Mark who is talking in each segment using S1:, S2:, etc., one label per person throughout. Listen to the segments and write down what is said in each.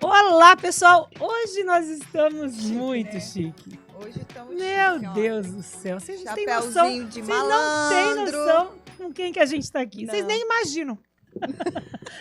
S1: Olá, pessoal! Hoje nós estamos chique, muito né? Chique.
S2: Hoje estamos
S1: Meu
S2: chique,
S1: Deus do céu, vocês não têm noção.
S2: De
S1: vocês
S2: malandro.
S1: não têm noção com quem que a gente está aqui.
S2: Não.
S1: Vocês nem imaginam.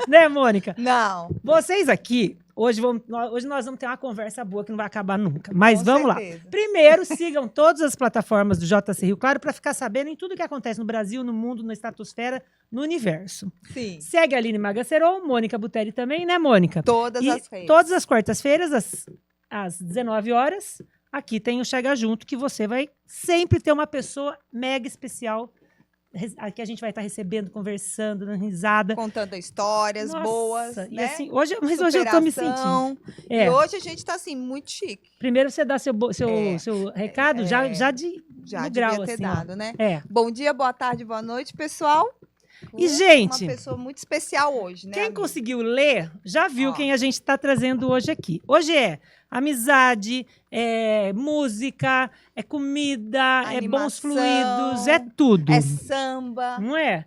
S1: Né, Mônica?
S2: Não.
S1: Vocês aqui, hoje nós vamos ter uma conversa boa que não vai acabar nunca. Mas
S2: Com
S1: vamos
S2: certeza.
S1: lá. Primeiro, sigam todas as plataformas do JC Rio Claro para ficar sabendo em tudo que acontece no Brasil, no mundo, na estratosfera, no universo.
S2: Sim.
S1: Segue a Aline Magaceron, Mônica Buteri também, né, Mônica?
S2: Todas as redes.
S1: Todas as quartas-feiras, às 19 horas, aqui tem o Chega Junto, que você vai sempre ter uma pessoa mega especial que a gente vai estar recebendo, conversando, dando risada.
S2: Contando histórias boas,
S1: e
S2: né?
S1: assim, hoje eu tô me sentindo.
S2: E hoje a gente está assim, muito chique.
S1: Primeiro você dá seu recado, já no grau,
S2: devia ter
S1: assim,
S2: dado, né?
S1: Bom
S2: dia, boa tarde, boa noite, pessoal.
S1: E, gente,
S2: uma pessoa muito especial hoje, né?
S1: Quem
S2: amiga?
S1: Conseguiu ler, já viu quem a gente está trazendo hoje aqui. Hoje é amizade, é música, é comida,
S2: animação,
S1: é bons fluidos, é tudo.
S2: É samba.
S1: Não é?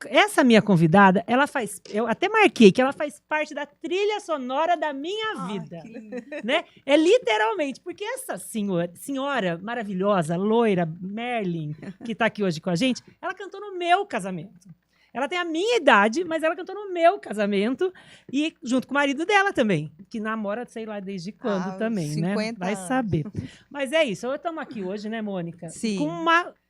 S1: Essa minha convidada, ela faz... Eu até marquei que ela faz parte da trilha sonora da minha vida. Né? É literalmente, porque essa senhora maravilhosa, loira, Merlin, que está aqui hoje com a gente, ela cantou no meu casamento. Ela tem a minha idade, mas ela cantou no meu casamento e junto com o marido dela também, que namora, sei lá, desde quando também,
S2: 50
S1: né? Vai saber. Mas é isso, estamos aqui hoje, né, Mônica?
S2: Sim.
S1: Com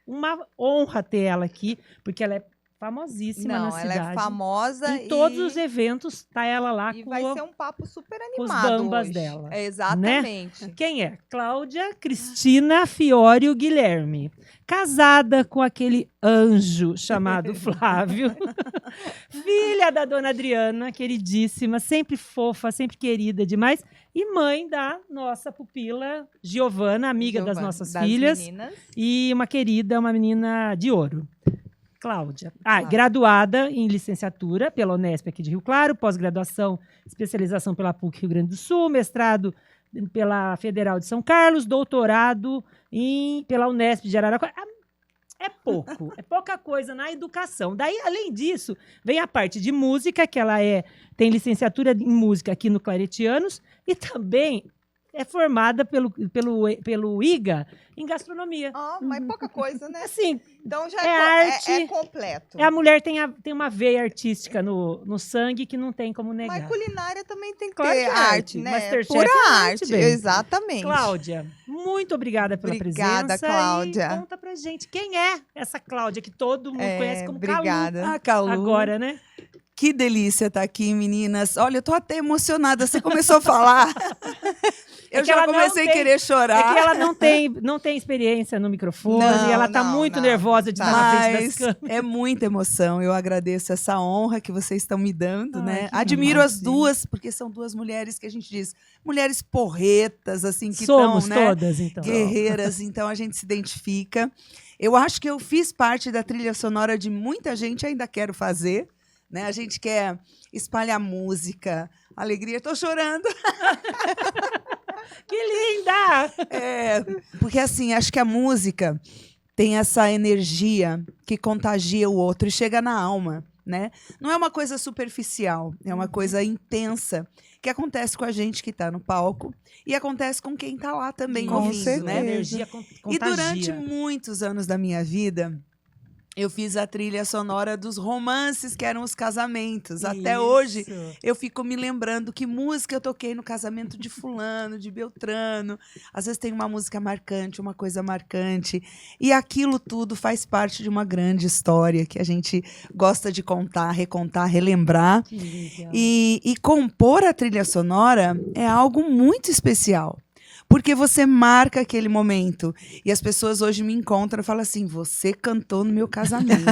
S1: uma honra ter ela aqui, porque ela é famosíssima na cidade.
S2: Ela é famosa.
S1: Em todos os eventos, tá ela lá
S2: e vai ser um papo super animado
S1: os bambas
S2: hoje.
S1: dela.
S2: Exatamente.
S1: Né? Quem é? Cláudia Cristina Fiorio Guilherme. Casada com aquele anjo chamado Flávio. Filha da dona Adriana, queridíssima, sempre fofa, sempre querida demais. E mãe da nossa pupila Giovana, amiga das nossas filhas.
S2: Meninas.
S1: E uma menina de ouro. Cláudia. Graduada em licenciatura pela Unesp aqui de Rio Claro, pós-graduação, especialização pela PUC Rio Grande do Sul, mestrado pela Federal de São Carlos, doutorado pela Unesp de Araraquara. É pouca coisa na educação. Daí, além disso, vem a parte de música, que ela tem licenciatura em música aqui no Claretianos, e também é formada pelo IGA em gastronomia.
S2: Mas pouca coisa, né?
S1: Assim,
S2: então já
S1: arte,
S2: é completo.
S1: A mulher tem uma veia artística no sangue que não tem como negar.
S2: Mas culinária também tem que
S1: claro
S2: ter arte, né?
S1: Masterchef
S2: pura
S1: arte, bem.
S2: Exatamente.
S1: Cláudia, muito obrigada pela
S2: Obrigada,
S1: presença.
S2: Cláudia.
S1: E conta pra gente quem é essa Cláudia que todo mundo conhece como
S2: obrigada.
S1: Calu.
S3: Calu.
S1: Agora, né?
S3: Que delícia estar aqui, meninas. Olha, eu tô até emocionada. Você começou a falar. Eu já comecei a querer chorar.
S1: É que ela não tem experiência no microfone e ela tá muito nervosa de estar na frente das câmeras.
S3: É muita emoção. Eu agradeço essa honra que vocês estão me dando, né?
S1: demais,
S3: Admiro as duas, porque são duas mulheres que a gente diz, mulheres porretas, assim, que
S1: somos
S3: estão, né?
S1: Todas, então.
S3: Guerreiras, então a gente se identifica. Eu acho que eu fiz parte da trilha sonora de muita gente, ainda quero fazer. Né? A gente quer espalhar música, alegria. Estou chorando.
S1: Que linda!
S3: Porque, assim, acho que a música tem essa energia que contagia o outro e chega na alma. Né? Não é uma coisa superficial, é uma coisa intensa que acontece com a gente que está no palco e acontece com quem está lá também ouvindo. Né?
S1: A energia contagia.
S3: E durante muitos anos da minha vida, eu fiz a trilha sonora dos romances, que eram os casamentos.
S1: Isso.
S3: Até hoje, eu fico me lembrando que música eu toquei no casamento de fulano, de Beltrano. Às vezes tem uma música marcante, uma coisa marcante. E aquilo tudo faz parte de uma grande história que a gente gosta de contar, recontar, relembrar. E compor a trilha sonora é algo muito especial. Porque você marca aquele momento. E as pessoas hoje me encontram e falam assim, você cantou no meu casamento.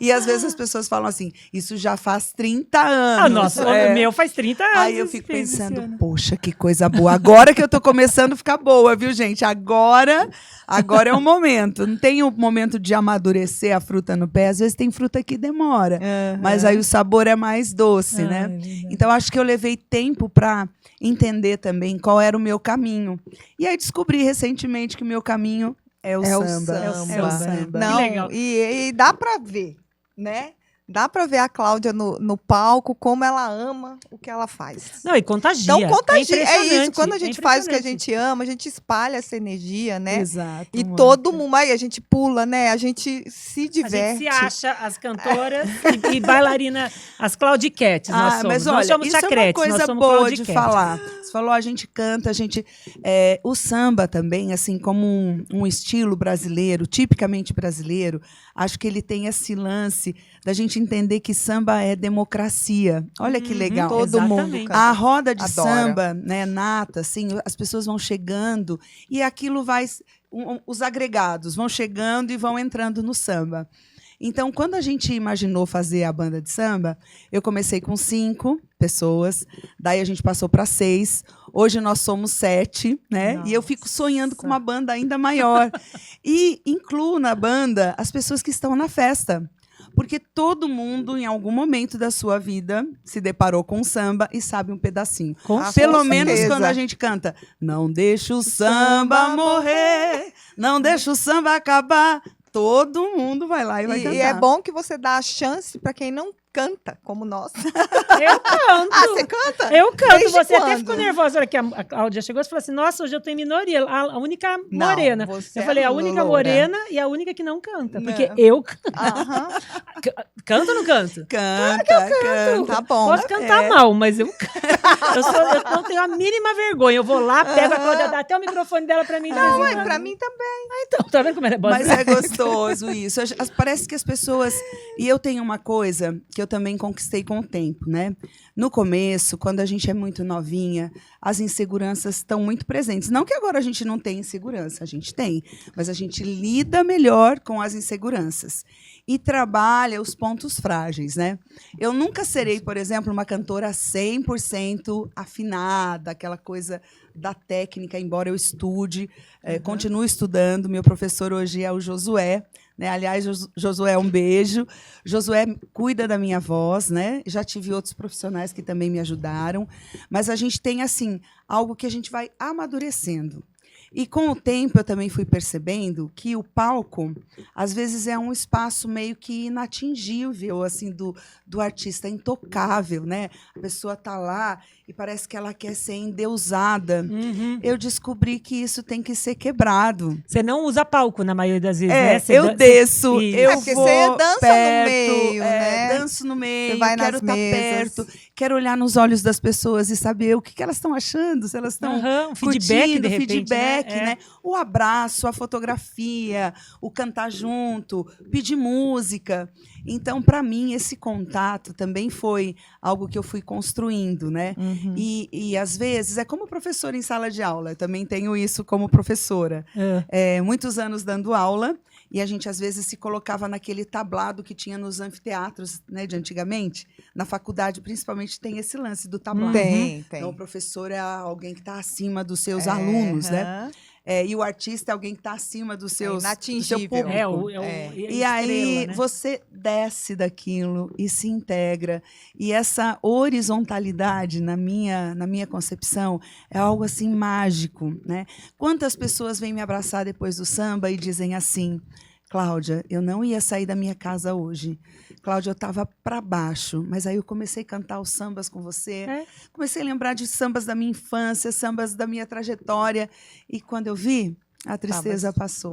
S3: E às vezes as pessoas falam assim, isso já faz 30 anos.
S1: O meu faz 30 anos.
S3: Aí eu fico pensando, poxa, que coisa boa. Agora que eu tô começando a ficar boa, viu, gente? Agora é o momento. Não tem o momento de amadurecer a fruta no pé. Às vezes tem fruta que demora. Mas aí o sabor é mais doce, né? Então acho que eu levei tempo para entender também qual era o meu caminho. E aí descobri recentemente que o meu caminho é o samba.
S2: É o samba. Não, e dá para ver, né? Dá pra ver a Cláudia no palco, como ela ama o que ela faz.
S1: Não, e contagia.
S2: Então, contagia. É isso.
S1: impressionante,
S2: Quando a
S1: é
S2: gente faz o que a
S1: impressionante.
S2: gente ama, a gente espalha essa energia, né?
S3: Exato.
S2: E
S3: Mônica.
S2: todo mundo, aí a gente pula, né? A gente se
S1: A
S2: diverte.
S1: gente se acha as cantoras e bailarina, as Claudiquetes, nós somos.
S3: Mas
S1: Nós
S3: olha,
S1: somos
S3: isso é uma
S1: chacretes, nós
S3: coisa
S1: somos
S3: boa de
S1: Claudiquete.
S3: falar. Você falou, a gente canta, a gente... o samba também, assim, como um estilo brasileiro, tipicamente brasileiro, acho que ele tem esse lance da gente entender que samba é democracia. Olha que legal.
S2: Todo mundo
S1: Exatamente.
S2: canta.
S3: A roda de
S2: Adora.
S3: samba, né, nata, assim, as pessoas vão chegando e aquilo vai... os agregados vão chegando e vão entrando no samba. Então, quando a gente imaginou fazer a banda de samba, eu comecei com 5 pessoas, daí a gente passou para 6, hoje nós somos 7, né? E eu fico sonhando com uma banda ainda maior. E incluo na banda as pessoas que estão na festa. Porque todo mundo, em algum momento da sua vida, se deparou com samba e sabe um pedacinho. Pelo
S2: com
S3: menos
S2: certeza.
S3: quando a gente canta Não deixa o samba morrer, não deixa o samba acabar. Todo mundo vai lá e vai cantar.
S2: E é bom que você dá a chance para quem não canta, como nós.
S1: Eu canto.
S2: Ah, você canta?
S1: Eu canto.
S2: Desde
S1: Você até
S2: quando?
S1: ficou nervosa. Olha que a Cláudia chegou e falou assim, nossa, hoje eu tô em minoria. A única
S2: Não,
S1: morena.
S2: você
S1: Eu falei,
S2: é
S1: a única
S2: loura.
S1: morena e a única que não canta. Porque
S2: Não.
S1: eu
S2: Aham.
S1: canto ou não canto?
S3: Canta.
S2: Tá bom.
S1: Posso cantar mal, mas eu canto. Eu não tenho a mínima vergonha. Eu vou lá, pego a Cláudia, dá até o microfone dela pra mim. de vez em
S2: Ué,
S1: quando.
S2: pra mim também.
S1: Então, tá vendo como ela é boa?
S3: Mas é gostoso isso. Parece que as pessoas... E eu tenho uma coisa que eu também conquistei com o tempo, né? No começo, quando a gente é muito novinha, as inseguranças estão muito presentes. Não que agora a gente não tenha insegurança, a gente tem. Mas a gente lida melhor com as inseguranças. E trabalha os pontos frágeis, né? Eu nunca serei, por exemplo, uma cantora 100% afinada, aquela coisa da técnica, embora eu estude, continuo estudando. Meu professor hoje é o Josué, né? Aliás, Josué, um beijo. Josué cuida da minha voz, né? Já tive outros profissionais que também me ajudaram, mas a gente tem assim algo que a gente vai amadurecendo. E com o tempo eu também fui percebendo que o palco, às vezes, é um espaço meio que inatingível, assim, do artista, intocável, né? A pessoa está lá e parece que ela quer ser endeusada.
S1: Uhum.
S3: Eu descobri que isso tem que ser quebrado.
S1: Você não usa palco na maioria das vezes, né? Você
S3: Eu desço,
S1: Isso.
S3: eu
S2: porque
S3: vou
S2: você dança no
S3: perto,
S2: meio, né?
S3: danço no meio,
S2: Você vai
S3: quero
S2: nas
S3: estar
S2: mesas.
S3: perto, quero olhar nos olhos das pessoas e saber o que elas estão achando, se elas estão
S1: Aham, um feedback,
S3: curtindo,
S1: de repente,
S3: feedback,
S1: né?
S3: né? O abraço, a fotografia, o cantar junto, pedir música. Então, para mim, esse contato também foi algo que eu fui construindo, né?
S2: Uhum.
S3: E às vezes, é como professora em sala de aula, eu também tenho isso como professora. Muitos anos dando aula, e a gente, às vezes, se colocava naquele tablado que tinha nos anfiteatros, né, de antigamente. Na faculdade, principalmente, tem esse lance do tablado.
S2: Tem.
S3: Então, o professor é alguém que está acima dos seus alunos, né?
S2: Aham.
S3: E o artista é alguém que está acima do seu
S2: inatingível.
S3: público.
S2: É.
S3: E aí você desce daquilo e se integra. E essa horizontalidade, na minha concepção, é algo assim mágico, né? Quantas pessoas vêm me abraçar depois do samba e dizem assim: Cláudia, eu não ia sair da minha casa hoje. Cláudia, eu estava para baixo, mas aí eu comecei a cantar os sambas com você. Comecei a lembrar de sambas da minha infância, sambas da minha trajetória. E quando eu vi, a tristeza passou.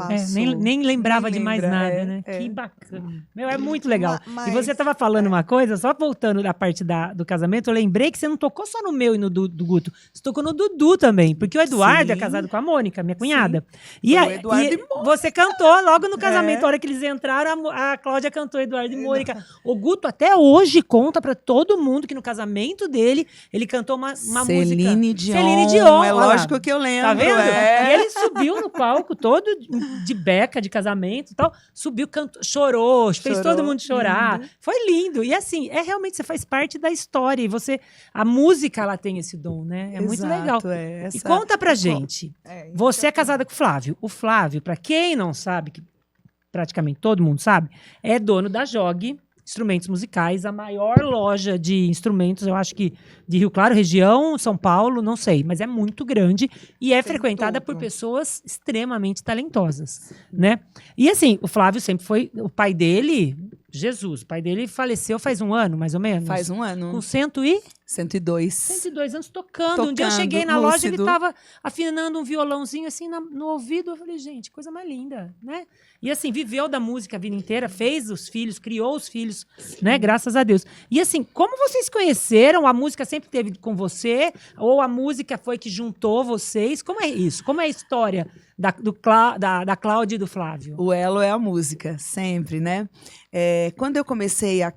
S1: Nem lembrava
S3: Nem
S1: de mais
S3: lembra,
S1: nada, né? Que bacana. Meu, é muito legal.
S2: Mas-
S1: E você estava falando uma coisa, só voltando da parte do casamento, eu lembrei que você não tocou só no meu e no do Guto, você tocou no Dudu também, porque o Eduardo é
S3: Sim.
S1: casado com a Mônica, minha cunhada.
S3: Foi o Eduardo e
S1: você cantou logo no casamento, a hora que eles entraram, a Cláudia cantou Eduardo e Mônica. O Guto até hoje conta pra todo mundo que no casamento dele, ele cantou uma música.
S3: Celine Dion.
S1: Celine Dion.
S3: É
S1: olha lá.
S3: lógico que eu lembro.
S1: Tá vendo?
S3: É.
S1: E ele subiu no palco todo de beca, de casamento e tal. Subiu, cantou, chorou, fez
S3: Chorou.
S1: todo mundo chorar. Foi lindo. E assim, realmente, você faz parte da história. E a música, ela tem esse dom, né? É muito legal. E conta pra gente. Você é casada com o Flávio. O Flávio, pra quem não sabe, que praticamente todo mundo sabe, é dono da Jog Instrumentos Musicais, a maior loja de instrumentos, eu acho que de Rio Claro, região, São Paulo, não sei, mas é muito grande e é frequentada por pessoas extremamente talentosas, né? E assim, o Flávio sempre foi, o pai dele Jesus, o pai dele faleceu faz um ano, mais ou menos.
S3: Faz um ano.
S1: Com 102
S3: 102.
S1: anos tocando. Um dia eu
S3: Tocando,
S1: cheguei na loja, ele
S3: lúcido.
S1: tava afinando um violãozinho assim no ouvido. Eu falei, gente, coisa mais linda, né? E assim, viveu da música a vida inteira, fez os filhos, criou os filhos, né? Graças a Deus. E assim, como vocês conheceram? A música sempre esteve com você? Ou a música foi que juntou vocês? Como é isso? Como é a história da Cláudia e do Flávio?
S3: O elo é a música, sempre, né? Quando eu comecei a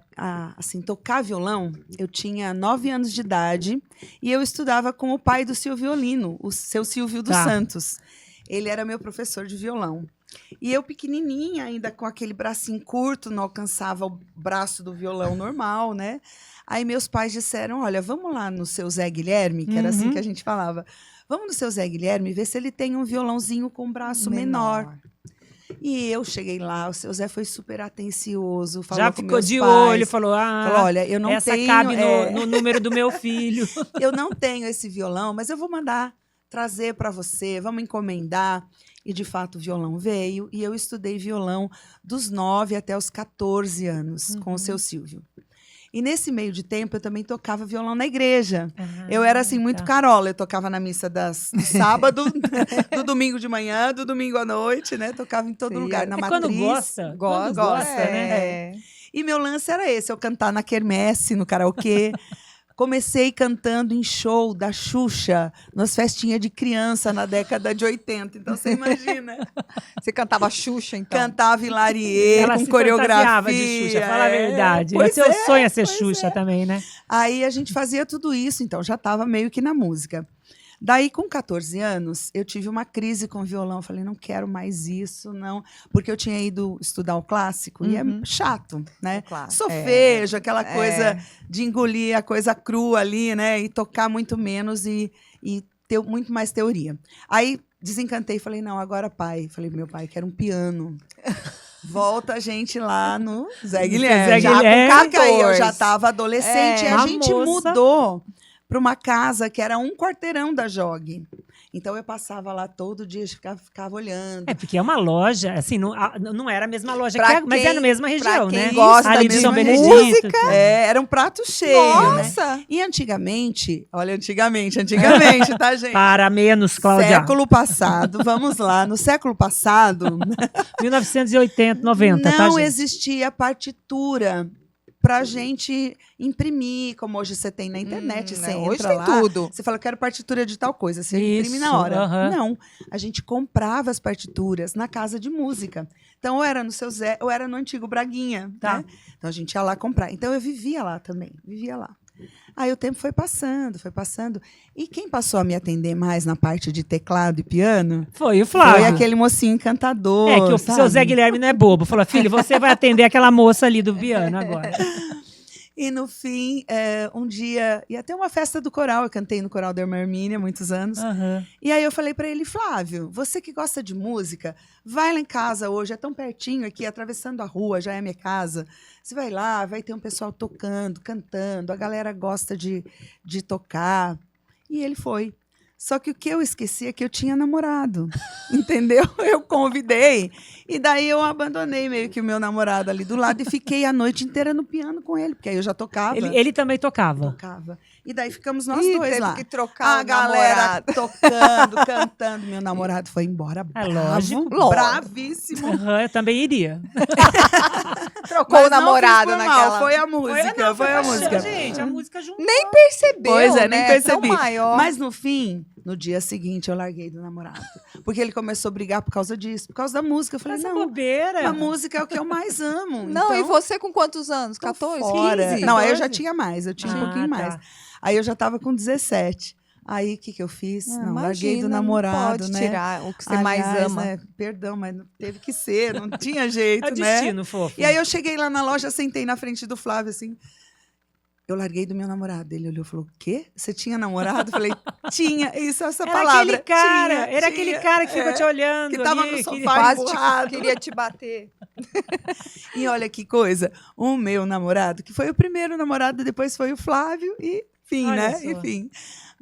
S3: assim, tocar violão, eu tinha 9 anos de idade e eu estudava com o pai do seu violino, o seu Silvio dos
S1: Tá.
S3: Santos. Ele era meu professor de violão. E eu pequenininha, ainda com aquele bracinho curto, não alcançava o braço do violão normal, né? Aí meus pais disseram, olha, vamos lá no seu Zé Guilherme, que era assim que a gente falava. Vamos no seu Zé Guilherme ver se ele tem um violãozinho com braço menor. E eu cheguei lá, o seu Zé foi super atencioso, falou
S1: Já
S3: com
S1: ficou
S3: meus
S1: de
S3: pais,
S1: olho, falou,
S3: falou, olha, eu não
S1: essa
S3: tenho...
S1: cabe no número do meu filho.
S3: Eu não tenho esse violão, mas eu vou mandar trazer para você, vamos encomendar. E, de fato, o violão veio. E eu estudei violão dos 9 até os 14 anos com o seu Silvio. E, nesse meio de tempo, eu também tocava violão na igreja. Eu era, assim, muito carola. Eu tocava na missa do sábado, do domingo de manhã, do domingo à noite, né? Tocava em todo lugar, na matriz.
S1: Quando gosta. Quando gosta, né?
S3: E meu lance era esse, eu cantar na quermesse, no karaokê. Comecei cantando em show da Xuxa, nas festinhas de criança na década de 80. Então, você imagina.
S2: Você cantava Xuxa, então?
S3: Cantava Hilarie,
S1: Ela
S3: com
S1: se
S3: coreografia.
S1: fantasiava de Xuxa, fala a verdade.
S3: Pois
S1: Seu sonho é ser
S3: pois
S1: Xuxa também, né?
S3: Aí a gente fazia tudo isso, então já estava meio que na música. Daí, com 14 anos, eu tive uma crise com o violão. Eu falei, não quero mais isso, não. Porque eu tinha ido estudar o clássico e é chato, né? Solfejo, aquela coisa de engolir a coisa crua ali, né? E tocar muito menos e ter muito mais teoria. Aí, desencantei e falei, não, agora pai. Falei, meu pai, quero um piano. Volta a gente lá no Zé Guilherme.
S1: Zé
S3: Já
S1: Guilherme.
S3: com 14. Eu já estava adolescente. E a
S1: Uma
S3: gente
S1: moça.
S3: mudou para uma casa que era um quarteirão da Jog. Então eu passava lá todo dia, ficava olhando.
S1: Porque é uma loja, assim, não era a mesma loja,
S2: Pra
S1: mas é na mesma região,
S2: quem
S1: né?
S2: gosta
S1: Ali
S2: da
S1: de São
S2: mesma
S1: Benedito.
S2: música.
S3: Era um prato cheio, né?
S2: Nossa!
S3: E antigamente, olha, antigamente, tá, gente?
S1: Para menos, Cláudia.
S3: Século passado, vamos lá. No século passado,
S1: 1980, 90, tá,
S3: não
S1: gente?
S3: existia partitura pra gente imprimir, como hoje você tem na internet. Você
S2: hoje
S3: entra
S2: tem
S3: lá,
S2: tudo.
S3: você fala, eu quero partitura de tal coisa. Você imprime
S1: Isso,
S3: na hora.
S1: aham.
S3: Não, a gente comprava as partituras na casa de música. Então, ou era no seu Zé, ou era no antigo Braguinha.
S1: Tá.
S3: Né? Então, a gente ia lá comprar. Então, eu vivia lá também, vivia lá. Aí o tempo foi passando, foi passando. E quem passou a me atender mais na parte de teclado e piano
S1: Foi o Flávio.
S3: foi aquele mocinho encantador.
S1: É que o
S3: sabe?
S1: seu Zé Guilherme não é bobo. Falou, filho, você vai atender aquela moça ali do piano agora.
S3: E no fim, um dia, ia ter uma festa do coral. Eu cantei no coral da Irmã Hermínia há muitos anos.
S1: Aham.
S3: E aí eu falei para ele, Flávio, você que gosta de música, vai lá em casa hoje, é tão pertinho aqui, atravessando a rua, já é a minha casa. Você vai lá, vai ter um pessoal tocando, cantando, a galera gosta de tocar. E ele foi. Só que o que eu esqueci é que eu tinha namorado, entendeu? Eu convidei. E daí eu abandonei meio que o meu namorado ali do lado e fiquei a noite inteira no piano com ele, porque aí eu já tocava.
S1: Ele também tocava.
S3: Tocava. E daí ficamos nós
S2: Ih,
S3: dois
S2: teve
S3: lá.
S2: que trocar
S3: A
S2: o
S3: galera
S2: namorado.
S3: tocando, cantando. Meu namorado foi embora bravo,
S1: lógico.
S3: bravíssimo.
S1: Aham, eu também iria.
S2: Trocou
S3: Mas
S2: o namorado
S3: não fiz por
S2: naquela...
S3: mal, foi a música, foi a música.
S1: Gente, a música juntou.
S2: Nem percebeu,
S3: Pois é,
S2: né?
S3: nem percebi.
S2: Tão maior.
S3: Mas no fim, no dia seguinte, eu larguei do namorado. Porque ele começou a brigar por causa disso, por causa da música. Eu falei,
S1: Essa
S3: não,
S1: bobeira.
S3: a música é o que eu mais amo.
S2: Não,
S3: então,
S2: e você com quantos anos?
S3: tô
S2: 14,
S3: fora.
S2: 15?
S3: Não, aí eu
S1: 14?
S3: já tinha mais, eu tinha um pouquinho
S1: tá.
S3: mais. Aí eu já estava com 17. Aí o que eu fiz? Não, larguei do
S2: Imagina,
S3: namorado,
S2: não pode
S3: né?
S2: tirar o que você mais
S3: Aliás,
S2: ama.
S3: né, perdão, mas teve que ser, não tinha jeito,
S1: É o
S3: né?
S1: destino, fofo.
S3: E aí eu cheguei lá na loja, sentei na frente do Flávio, assim. Eu larguei do meu namorado. Ele olhou e falou: o quê? Você tinha namorado? Eu falei, tinha. Isso, essa
S1: era
S3: palavra.
S1: aquele cara,
S3: tinha,
S1: era aquele cara que ficou te olhando.
S3: que tava
S1: ali,
S3: no sofá.
S2: Quase
S3: empurrado.
S2: queria te bater.
S3: E olha que coisa. O meu namorado, que foi o primeiro namorado, depois foi o Flávio e enfim,
S1: Olha
S3: né?
S1: só.
S3: Enfim.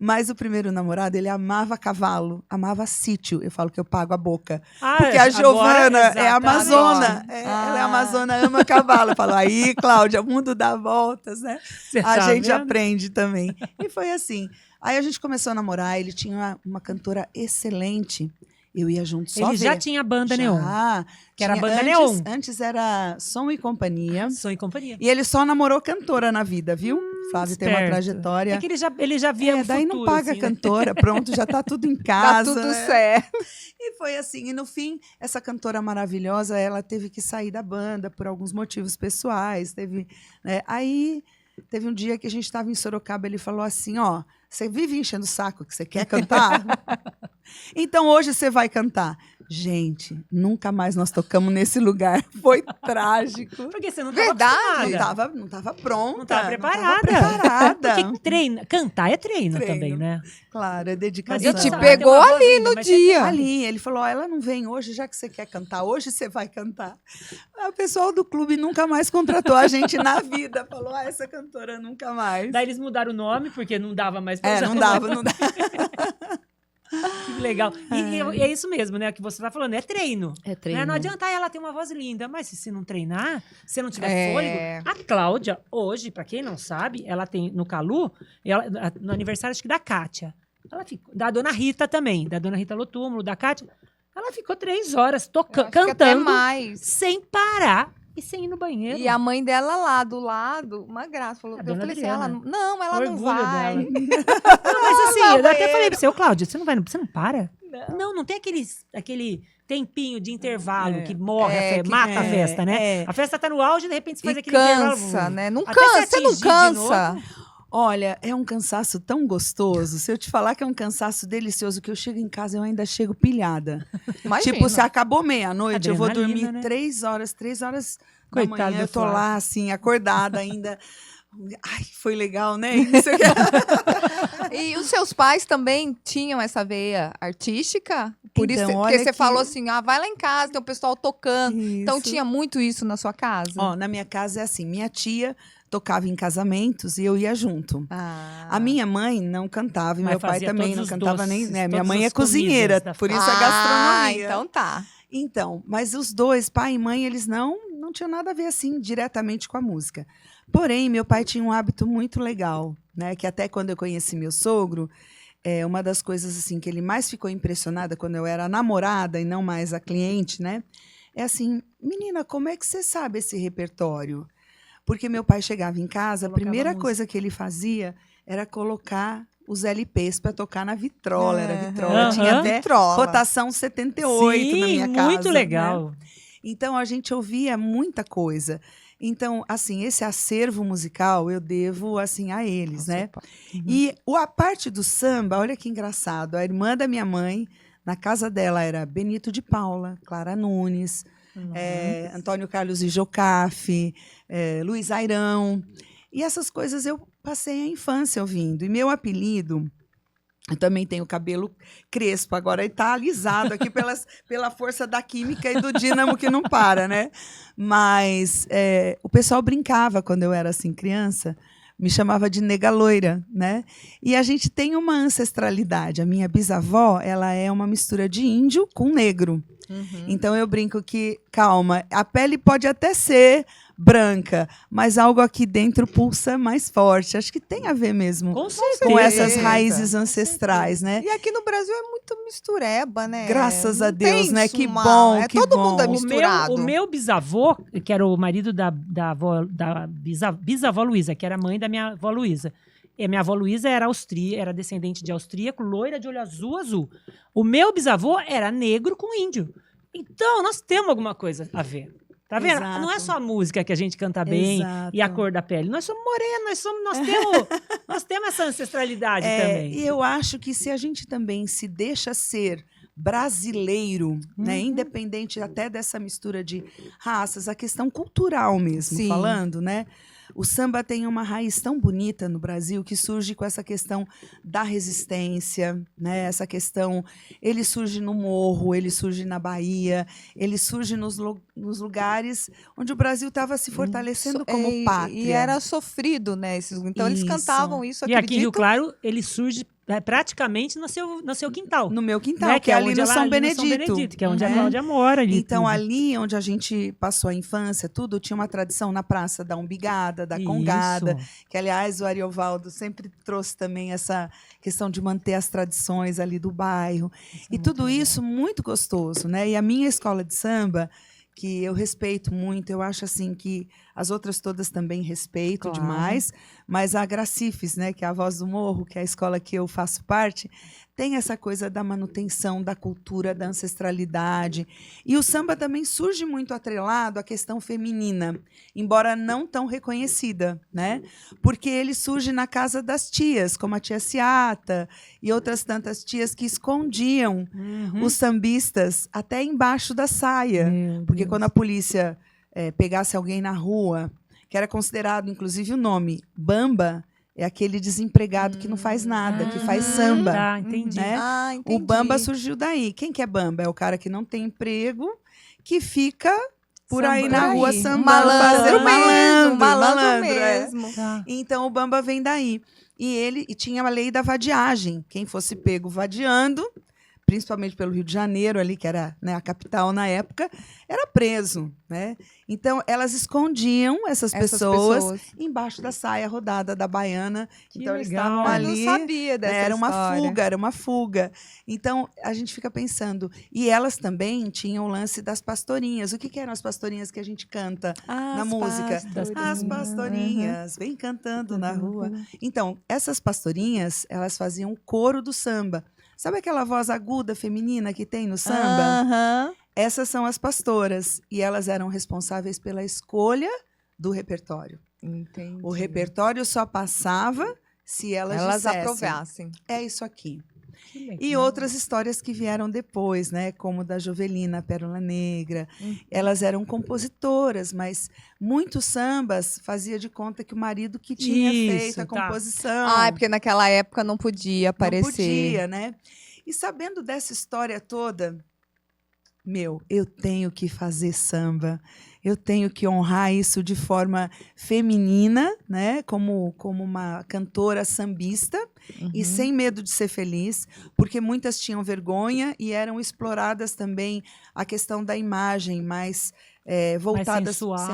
S3: Mas o primeiro namorado, ele amava cavalo, amava sítio. Eu falo que eu pago a boca. Porque a Giovana é amazona. Ela é amazona, ama cavalo. Eu falo, aí, Cláudia, o mundo dá voltas, né? A gente aprende também. E foi assim. Aí a gente começou a namorar, ele tinha uma cantora excelente. Eu ia junto só
S1: Ele
S3: ver.
S1: já tinha banda
S3: Já.
S1: Neon. Que era a
S3: Tinha
S1: banda
S3: antes,
S1: Neon.
S3: Antes era Som e Companhia.
S1: Som e companhia.
S3: E ele só namorou cantora na vida, viu? Flávio tem uma
S1: Esperto.
S3: trajetória.
S1: É que ele já via o
S3: daí
S1: futuro,
S3: não paga
S1: assim, né?
S3: cantora, pronto, já tá tudo em
S2: Tá
S3: casa.
S2: tudo
S3: né?
S2: certo.
S3: E foi assim. E no fim, essa cantora maravilhosa, ela teve que sair da banda por alguns motivos pessoais. Teve, né? Aí teve um dia que a gente estava em Sorocaba, ele falou assim, ó, você vive enchendo o saco que você quer cantar? Então hoje você vai cantar. Gente, nunca mais nós tocamos nesse lugar. Foi trágico.
S1: Porque você não estava
S2: Verdade.
S3: Não tava pronta.
S1: Não estava preparada.
S3: Não tava preparada.
S1: Porque cantar é treino também, né?
S3: Claro, é dedicação.
S2: E
S1: Mas
S2: te
S1: Tem uma
S2: pegou
S1: voz
S2: ali
S1: linda,
S2: no
S1: mas
S2: dia.
S3: Ali, ele falou, ó, ela não vem hoje, já que você quer cantar, hoje você vai cantar. O pessoal do clube nunca mais contratou a gente na vida. Falou, essa cantora nunca mais.
S1: Daí eles mudaram o nome, porque não dava mais pra
S3: É,
S1: usar
S3: não
S1: o
S3: dava,
S1: nome.
S3: não dava.
S1: Que legal. E é isso mesmo, né? O que você tá falando, é treino.
S3: É
S1: Né? Não adianta ela ter uma voz linda, mas se não treinar, se não tiver fôlego. A Cláudia, hoje, pra quem não sabe, ela tem no Calu, no aniversário acho que da Kátia. Ela ficou, da dona Rita também, da dona Rita Lotúmulo, da Kátia. Ela ficou 3 horas
S2: Até
S1: cantando
S2: mais.
S1: sem parar e sem ir no banheiro.
S2: E a mãe dela lá do lado, uma graça, falou,
S1: A
S2: eu
S1: dona
S2: falei assim,
S1: Adriana.
S2: ela não, ela não
S1: Orgulho
S2: vai.
S1: dela. Não, mas assim,
S2: não,
S1: eu até
S2: banheiro.
S1: falei pro seu Cláudio, você não para? Não tem aquele tempinho de intervalo que morre, mata a festa, né? A festa tá no auge e de repente você faz
S2: E
S1: aquele
S2: cansa,
S1: intervalo.
S2: né? Não
S1: Até
S2: cansa,
S1: se
S2: você não
S1: atingir de
S2: cansa.
S3: Olha, é um cansaço tão gostoso. Se eu te falar que é um cansaço delicioso, que eu chego em casa eu ainda chego pilhada.
S2: Imagina.
S3: Tipo, se acabou meia-noite, eu vou
S1: Adrenalina,
S3: dormir
S1: né?
S3: 3 horas da
S1: Coitada
S3: manhã.
S1: do
S3: Eu tô
S1: Flávio.
S3: lá, assim, acordada ainda. Ai, foi legal, né? Isso aqui.
S2: E os seus pais também tinham essa veia artística? Por
S3: Então,
S2: isso,
S3: olha
S2: porque você
S3: que-
S2: falou assim, vai lá em casa, tem o pessoal tocando. Então
S3: Isso.
S2: tinha muito isso na sua casa?
S3: Ó, na minha casa é assim, minha tia tocava em casamentos e eu ia junto. A minha mãe não cantava e
S1: Mas
S3: meu pai
S1: fazia
S3: também
S1: todos
S3: não
S1: os
S3: cantava nem.
S1: doces,
S3: Né? Minha
S1: todas
S3: mãe é
S1: as comidas
S3: cozinheira,
S1: da
S3: por isso a gastronomia.
S2: Então tá.
S3: Então, mas os dois, pai e mãe, eles não tinham nada a ver assim diretamente com a música. Porém, meu pai tinha um hábito muito legal, né? Que até quando eu conheci meu sogro, uma das coisas assim que ele mais ficou impressionada quando eu era namorada e não mais a cliente, né? É assim, menina, como é que você sabe esse repertório? Porque meu pai chegava em casa, a
S1: Colocava
S3: primeira
S1: música.
S3: coisa que ele fazia era colocar os LPs para tocar na vitrola. Era
S2: Aham.
S3: vitrola. Tinha
S1: Aham.
S3: até
S2: Vitrola.
S3: rotação 78 na minha casa.
S1: Muito
S3: né?
S1: legal.
S3: Então, a gente ouvia muita coisa. Então, assim, esse acervo musical eu devo, assim, a eles, né? E a parte do samba, olha que engraçado. A irmã da minha mãe, na casa dela era Benito de Paula, Clara Nunes, Antônio Carlos e Jocafe, Luiz Airão. E essas coisas eu passei a infância ouvindo. E meu apelido... Eu também tenho cabelo crespo, agora ele está alisado aqui pela força da química e do dínamo que não para, né? Mas o pessoal brincava quando eu era assim criança, me chamava de nega loira, né? E a gente tem uma ancestralidade. A minha bisavó, ela é uma mistura de índio com negro. Então eu brinco que, calma, a pele pode até ser branca, mas algo aqui dentro pulsa mais forte. Acho que tem a ver mesmo
S1: Com certeza.
S3: com essas raízes ancestrais, né?
S2: E aqui no Brasil é muito mistureba, né?
S3: Graças a
S2: Não
S3: Deus,
S2: tem
S3: né?
S2: isso
S3: Que
S2: uma-
S3: bom, que
S2: todo
S3: bom.
S2: mundo é
S3: O
S2: misturado.
S1: O meu bisavô, que era o marido da bisavó Luísa, que era mãe da minha avó Luísa. E a minha avó Luísa era descendente de austríaco, loira de olho azul. O meu bisavô era negro com índio. Então, nós temos alguma coisa a ver. Tá vendo?
S3: Exato.
S1: Não é só a música que a gente canta bem
S3: Exato.
S1: e a cor da pele. Nós somos morenos, nós temos essa ancestralidade também.
S3: E eu acho que se a gente também se deixa ser brasileiro, né? Independente até dessa mistura de raças, a questão cultural mesmo,
S2: Sim.
S3: falando, né? O samba tem uma raiz tão bonita no Brasil que surge com essa questão da resistência, né? Essa questão, ele surge no morro, ele surge na Bahia, ele surge nos lugares onde o Brasil estava se fortalecendo como pátria.
S2: E era sofrido, né? Então eles
S3: Isso.
S2: cantavam isso,
S1: E aqui em Rio
S2: acredito.
S1: Claro, ele surge praticamente no seu quintal.
S3: No meu quintal,
S1: Né?
S3: que é ali
S1: onde
S3: no São Benedito.
S1: Que é onde a
S3: né?
S1: Cláudia mora ali.
S3: Então,
S1: tudo.
S3: ali onde a gente passou a infância, tudo, tinha uma tradição na praça da umbigada, da congada,
S1: Isso.
S3: que, aliás, o Ariovaldo sempre trouxe também essa questão de manter as tradições ali do bairro. E tudo isso muito gostoso, né? E a minha escola de samba, que eu respeito muito, eu acho assim que as outras todas também respeito
S2: Claro.
S3: demais, mas a Gracifes, né, que é a Voz do Morro, que é a escola que eu faço parte, tem essa coisa da manutenção da cultura, da ancestralidade. E o samba também surge muito atrelado à questão feminina, embora não tão reconhecida, né? Porque ele surge na casa das tias, como a tia Ciata e outras tantas tias que escondiam os sambistas até embaixo da saia.
S1: Meu
S3: Porque
S1: Deus.
S3: quando a polícia pegasse alguém na rua, que era considerado, inclusive, o nome Bamba, é aquele desempregado que não faz nada, que faz samba.
S1: Tá, entendi.
S3: Né?
S2: Ah, entendi.
S3: O Bamba surgiu daí. Quem que é Bamba? É o cara que não tem emprego, que fica por aí
S1: Sambando.
S3: na rua
S2: Aí,
S3: sambando,
S2: malandro
S3: fazendo
S2: mesmo,
S3: malandro é.
S2: mesmo.
S1: Tá.
S3: Então o Bamba vem daí. E tinha a lei da vadiagem. Quem fosse pego vadiando, principalmente pelo Rio de Janeiro, ali, que era, né, a capital na época, era preso. Né? Então, elas escondiam essas pessoas embaixo da saia rodada da baiana.
S1: Que
S3: Então, eles
S1: legal.
S3: estavam
S2: Eu
S3: ali.
S2: não sabia dessa
S3: Era uma
S2: história.
S3: fuga, era uma fuga. Então, a gente fica pensando. E elas também tinham o lance das pastorinhas. O que eram as pastorinhas que a gente canta na música? As pastorinhas, vem cantando na rua. Então, essas pastorinhas, elas faziam coro do samba. Sabe aquela voz aguda feminina que tem no samba?
S2: Aham.
S3: Essas são as pastoras. E elas eram responsáveis pela escolha do repertório.
S2: Entendi.
S3: O repertório só passava se elas dissessem.
S2: aprovassem.
S3: É isso aqui.
S1: Que legal.
S3: E outras histórias que vieram depois, né? Como da Jovelina Pérola Negra. Elas eram compositoras, mas muitos sambas fazia de conta que o marido que tinha
S1: Isso,
S3: feito a
S1: tá.
S3: composição.
S2: Ah, é porque naquela época não podia aparecer.
S3: Não podia, né? E sabendo dessa história toda, eu tenho que fazer samba. Eu tenho que honrar isso de forma feminina, né? Como uma cantora sambista e sem medo de ser feliz, porque muitas tinham vergonha e eram exploradas também a questão da imagem mais voltada
S1: sensual.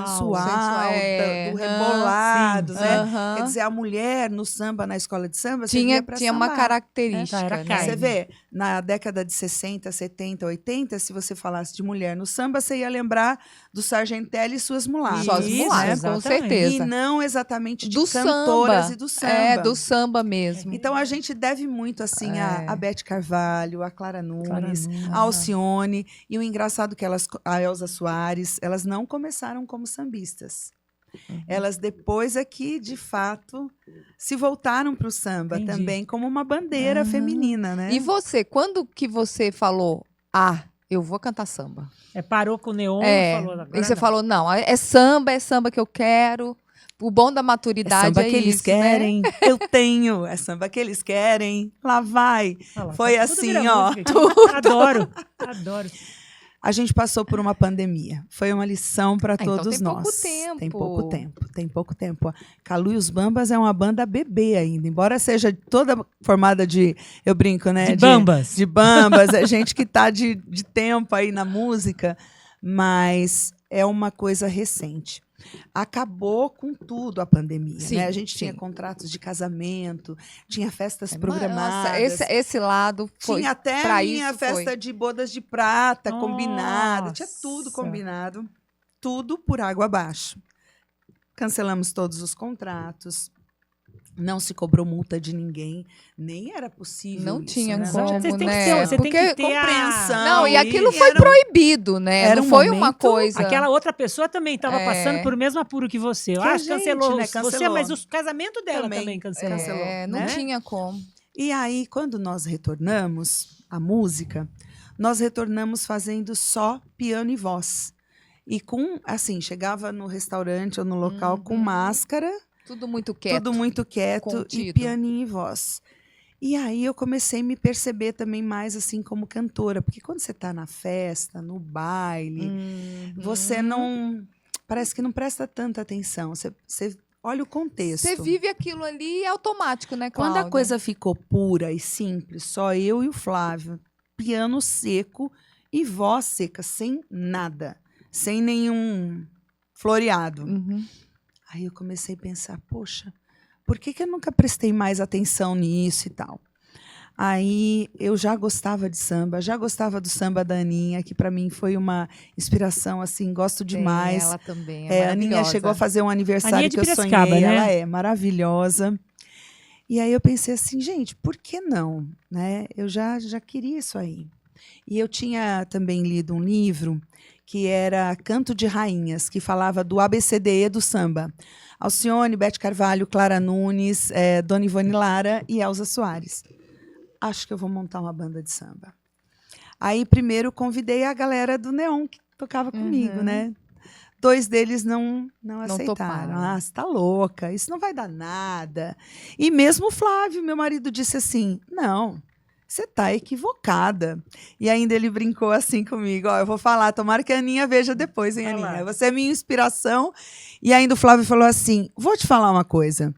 S3: do rebolado,
S1: sim,
S3: né?
S2: Aham.
S3: Quer dizer, a mulher no samba, na escola de samba, servia pra
S2: Tinha uma
S3: sambar.
S2: característica.
S1: Era
S2: né?
S1: carne.
S3: Você vê, na década de 60, 70, 80, se você falasse de mulher no samba, você ia lembrar do Sargentelli e suas mulatas.
S2: Só as
S1: Isso,
S2: mulatas, com
S1: exatamente.
S2: certeza.
S3: E não exatamente de
S2: Do
S3: cantoras
S2: samba.
S3: e do samba.
S2: É, do samba mesmo.
S3: Então a gente deve muito assim a Beth Carvalho, a Clara Nunes,
S1: Nunes.
S3: a Alcione, e o engraçado que a Elza Soares, elas não começaram como sambistas. Elas depois aqui, de fato, se voltaram para o samba
S1: Entendi.
S3: também como uma bandeira feminina, né?
S2: E você, quando que você falou, eu vou cantar samba?
S1: Parou com o neon e falou.
S2: E
S1: Agora
S2: você
S1: não.
S2: falou, não, é samba que eu quero. O bom da maturidade
S3: samba
S2: é
S3: que eles
S2: isso, né?
S3: querem, eu tenho. É samba que eles querem, lá vai.
S1: Olha lá,
S3: Foi
S1: tudo
S3: assim,
S1: vira
S3: ó.
S1: música aqui. Adoro.
S3: A gente passou por uma pandemia. Foi uma lição para
S2: então
S3: todos
S2: tem
S3: nós.
S2: pouco tempo.
S3: Tem pouco tempo. Calu e os Bambas é uma banda bebê ainda. Embora seja toda formada de, eu brinco, né?
S1: De bambas.
S3: De bambas. É gente que está de tempo aí na música. Mas é uma coisa recente. Acabou com tudo a pandemia.
S2: Sim,
S3: né? A gente tinha
S2: sim.
S3: contratos de casamento, tinha festas programadas.
S2: Nossa, esse lado foi.
S3: Tinha até
S2: pra
S3: a minha
S2: isso
S3: festa
S2: foi.
S3: de bodas de prata
S1: Nossa.
S3: combinada. Tinha tudo combinado. Tudo por água abaixo. Cancelamos todos os contratos. Não se cobrou multa de ninguém. Nem era possível
S2: Não
S3: isso,
S2: tinha
S3: né?
S2: como,
S1: Você tem que
S2: né?
S1: ter, você tem
S2: Porque
S1: que ter
S3: compreensão.
S2: Não, e aquilo
S3: E
S2: foi
S3: era um-
S2: proibido, né?
S3: era
S2: Não
S3: um
S2: foi uma
S3: momento-
S2: coisa.
S1: Aquela outra pessoa também estava
S2: É.
S1: passando por o mesmo apuro que você. Eu
S3: Que a
S1: acho que
S3: gente,
S1: cancelou,
S3: né,
S1: você,
S3: cancelou.
S1: mas o casamento dela
S3: Também.
S1: também cancelou.
S3: cancelou,
S2: Não
S3: né?
S2: tinha como.
S3: E aí, quando nós retornamos à música, nós retornamos fazendo só piano e voz. E assim, chegava no restaurante ou no local com máscara,
S4: Tudo muito quieto.
S3: tudo muito quieto, e
S4: contido.
S3: pianinho e voz. E aí eu comecei a me perceber também mais assim como cantora, porque quando você está na festa, no baile, você não... Parece que não presta tanta atenção, você olha o contexto.
S4: Você vive aquilo ali automático, né,
S3: Quando
S4: Cláudia?
S3: a coisa ficou pura e simples, só eu e o Flávio, piano seco e voz seca, sem nada, sem nenhum floreado.
S4: Uhum.
S3: Aí eu comecei a pensar, poxa, por que eu nunca prestei mais atenção nisso e tal? Aí eu já gostava de samba, já gostava do samba da Aninha, que para mim foi uma inspiração, assim, gosto demais.
S4: Ela também
S3: A Aninha
S4: maravilhosa.
S3: chegou a fazer um aniversário
S1: Aninha de
S3: que eu sonhei,
S1: Piracicaba, né?
S3: ela é maravilhosa. E aí eu pensei assim, gente, por que não? Né? Eu já queria isso aí. E eu tinha também lido um livro que era Canto de Rainhas, que falava do ABCDE do samba. Alcione, Bete Carvalho, Clara Nunes, Dona Ivone Lara e Elza Soares. Acho que eu vou montar uma banda de samba. Aí, primeiro, convidei a galera do Neon, que tocava comigo, né? 2 deles não aceitaram.
S4: toparam.
S3: Ah, você tá louca, isso não vai dar nada. E mesmo o Flávio, meu marido, disse assim, não, você tá equivocada. E ainda ele brincou assim comigo, ó, eu vou falar, tomara que a Aninha veja depois, hein,
S1: Vai
S3: Aninha?
S1: lá.
S3: Você é minha inspiração. E ainda o Flávio falou assim, vou te falar uma coisa.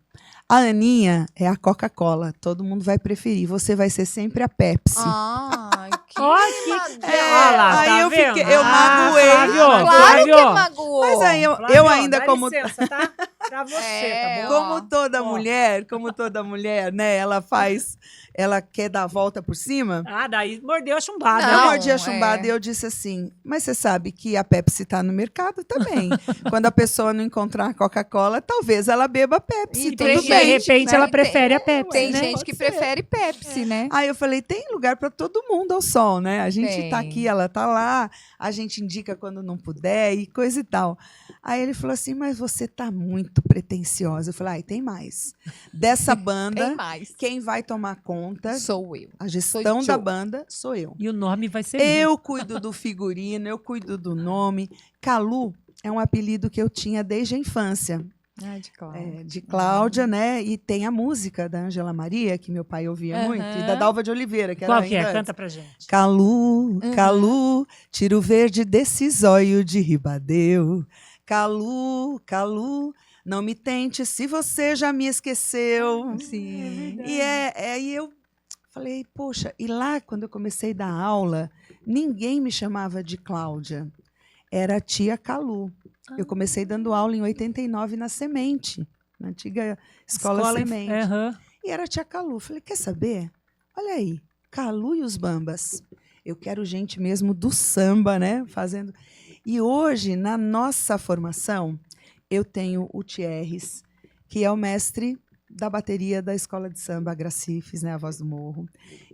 S3: A Aninha é a Coca-Cola, todo mundo vai preferir. Você vai ser sempre a Pepsi.
S4: Ai, que
S1: Ó, que-
S4: magoa.
S1: Olha lá,
S3: aí
S1: tá
S3: eu
S1: vendo?
S3: fiquei- eu magoei.
S1: Flávio,
S4: Claro
S1: Flávio.
S4: que magoou.
S3: Mas aí eu
S1: Flávio,
S3: ainda
S1: dá
S3: como
S1: licença, tá? Pra você,
S4: É,
S1: tá bom?
S4: ó.
S3: como toda mulher, né? Ela quer dar a volta por cima.
S1: Ah, daí mordeu a chumbada.
S4: Não,
S3: Eu
S1: né?
S3: mordi a chumbada
S4: é.
S3: e eu disse assim, mas você sabe que a Pepsi está no mercado também. Quando a pessoa não encontrar a Coca-Cola, talvez ela beba Pepsi,
S4: E
S3: tudo
S4: tem
S1: de
S3: bem.
S1: repente
S4: né?
S1: ela
S4: E
S1: prefere a Pepsi,
S4: Tem
S1: né?
S4: gente que prefere Pepsi, né?
S3: Aí eu falei, tem lugar para todo mundo ao sol, né? A gente
S4: Tem.
S3: tá aqui, ela tá lá, a gente indica quando não puder e coisa e tal. Aí ele falou assim, mas você tá muito pretensiosa. Eu falei, ai, tem mais. Dessa
S4: Tem
S3: banda,
S4: mais.
S3: quem vai tomar conta,
S4: Sou eu.
S3: a gestão
S4: Sou
S3: da
S4: eu.
S3: banda, sou eu.
S1: E o nome vai ser
S3: Eu cuido do figurino, eu cuido do nome. Calu é um apelido que eu tinha desde a infância.
S4: Ai, de Cláudia.
S3: De Cláudia, né? E tem a música da Ângela Maria, que meu pai ouvia muito, e da Dalva de Oliveira, que
S1: Qual
S3: era
S1: que é?
S3: ainda
S1: Canta pra gente.
S3: Calu, Calu, tira o verde desse zóio de Ribadeu. Calu, Calu, não me tente se você já me esqueceu.
S4: Sim.
S3: E aí eu falei, poxa, e lá quando eu comecei a dar aula, ninguém me chamava de Cláudia. Era a tia Calu. Eu comecei dando aula em 89 na Semente, na antiga Escola Semente.
S1: Aham.
S3: E era a tia Calu. Falei, quer saber? Olha aí, Calu e os Bambas. Eu quero gente mesmo do samba, né? Fazendo. E hoje, na nossa formação, eu tenho o Thierres, que é o mestre da bateria da Escola de Samba Gracifes, né? A Voz do Morro.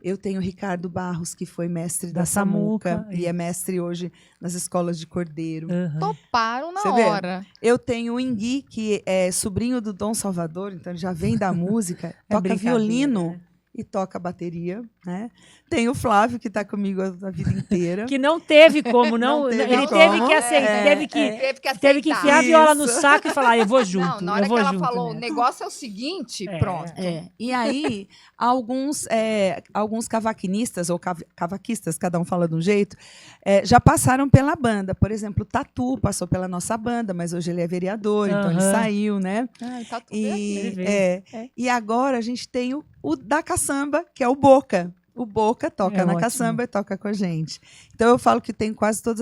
S3: Eu tenho o Ricardo Barros, que foi mestre da
S1: Da
S3: Samuca,
S1: Samuca,
S3: e é mestre hoje nas escolas de Cordeiro.
S1: Aham.
S4: Toparam na
S3: Você vê?
S4: hora.
S3: Eu tenho o Ingui, que é sobrinho do Dom Salvador, então ele já vem da música, toca
S1: brincadeira,
S3: violino
S1: né?
S3: e toca bateria, né? Tem o Flávio, que está comigo a vida inteira.
S1: Que não teve como, não.
S3: Não teve
S1: Ele
S3: como.
S1: teve que aceitar,
S3: É,
S1: teve que enfiar a viola no
S3: Isso.
S1: saco e falar, eu vou junto.
S4: Não, na hora
S1: eu vou
S4: que ela
S1: junto
S4: falou, o
S1: nessa.
S4: negócio é o seguinte,
S1: É.
S4: pronto.
S3: E aí, alguns cavaquinistas, ou cavaquistas, cada um fala de um jeito, já passaram pela banda. Por exemplo, o Tatu passou pela nossa banda, mas hoje ele é vereador, então ele
S1: Aham.
S3: saiu, né?
S4: Ai, tá tudo
S3: E,
S1: Ele veio.
S3: e agora a gente tem o da caçamba, que é o Boca. O Boca toca
S1: É
S3: na
S1: ótimo.
S3: caçamba e toca com a gente. Então eu falo que tem quase todas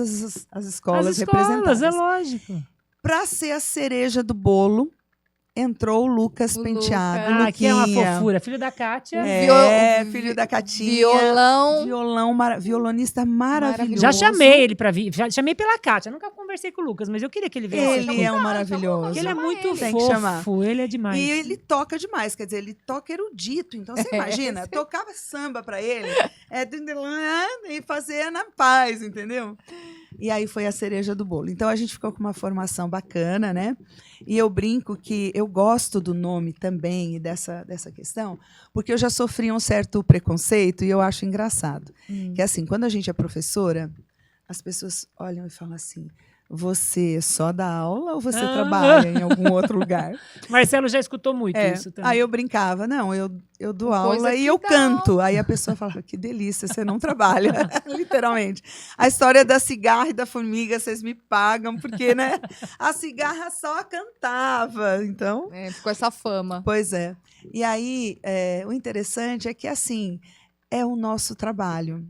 S3: as escolas,
S1: As escolas,
S3: representadas.
S1: é lógico.
S3: Para ser a cereja do bolo, entrou o Lucas
S4: O
S3: Penteado.
S4: Lucas.
S1: Ah, que é uma
S3: Luquinha.
S1: fofura. Filho da Kátia.
S4: O
S3: Filho da Catinha.
S4: Violão.
S3: Violonista maravilhoso.
S1: Já chamei ele pra vir. Já chamei pela Kátia. Nunca conversei conversei com o Lucas, mas eu queria que ele viesse.
S3: Ele é um maravilhoso.
S1: Porque ele é muito
S3: Tem que chamar.
S1: fofo, ele é demais.
S3: E ele toca demais, quer dizer, ele toca erudito. Então, você imagina, tocava samba pra ele e fazer na paz, entendeu? E aí foi a cereja do bolo. Então, a gente ficou com uma formação bacana, né? E eu brinco que eu gosto do nome também e dessa questão, porque eu já sofri um certo preconceito e eu acho engraçado. Que é assim, quando a gente é professora, as pessoas olham e falam assim, você só dá aula ou você trabalha em algum outro lugar?
S1: Marcelo já escutou muito isso também.
S3: Aí eu brincava, não, eu dou
S4: Coisa
S3: aula e
S4: que
S3: eu
S4: dá
S3: canto. Aí a pessoa falava, que delícia, você não trabalha, literalmente. A história da cigarra e da formiga, vocês me pagam, porque, né, a cigarra só cantava, então...
S4: Ficou essa fama.
S3: Pois é. E aí, o interessante é que, assim, é o nosso trabalho.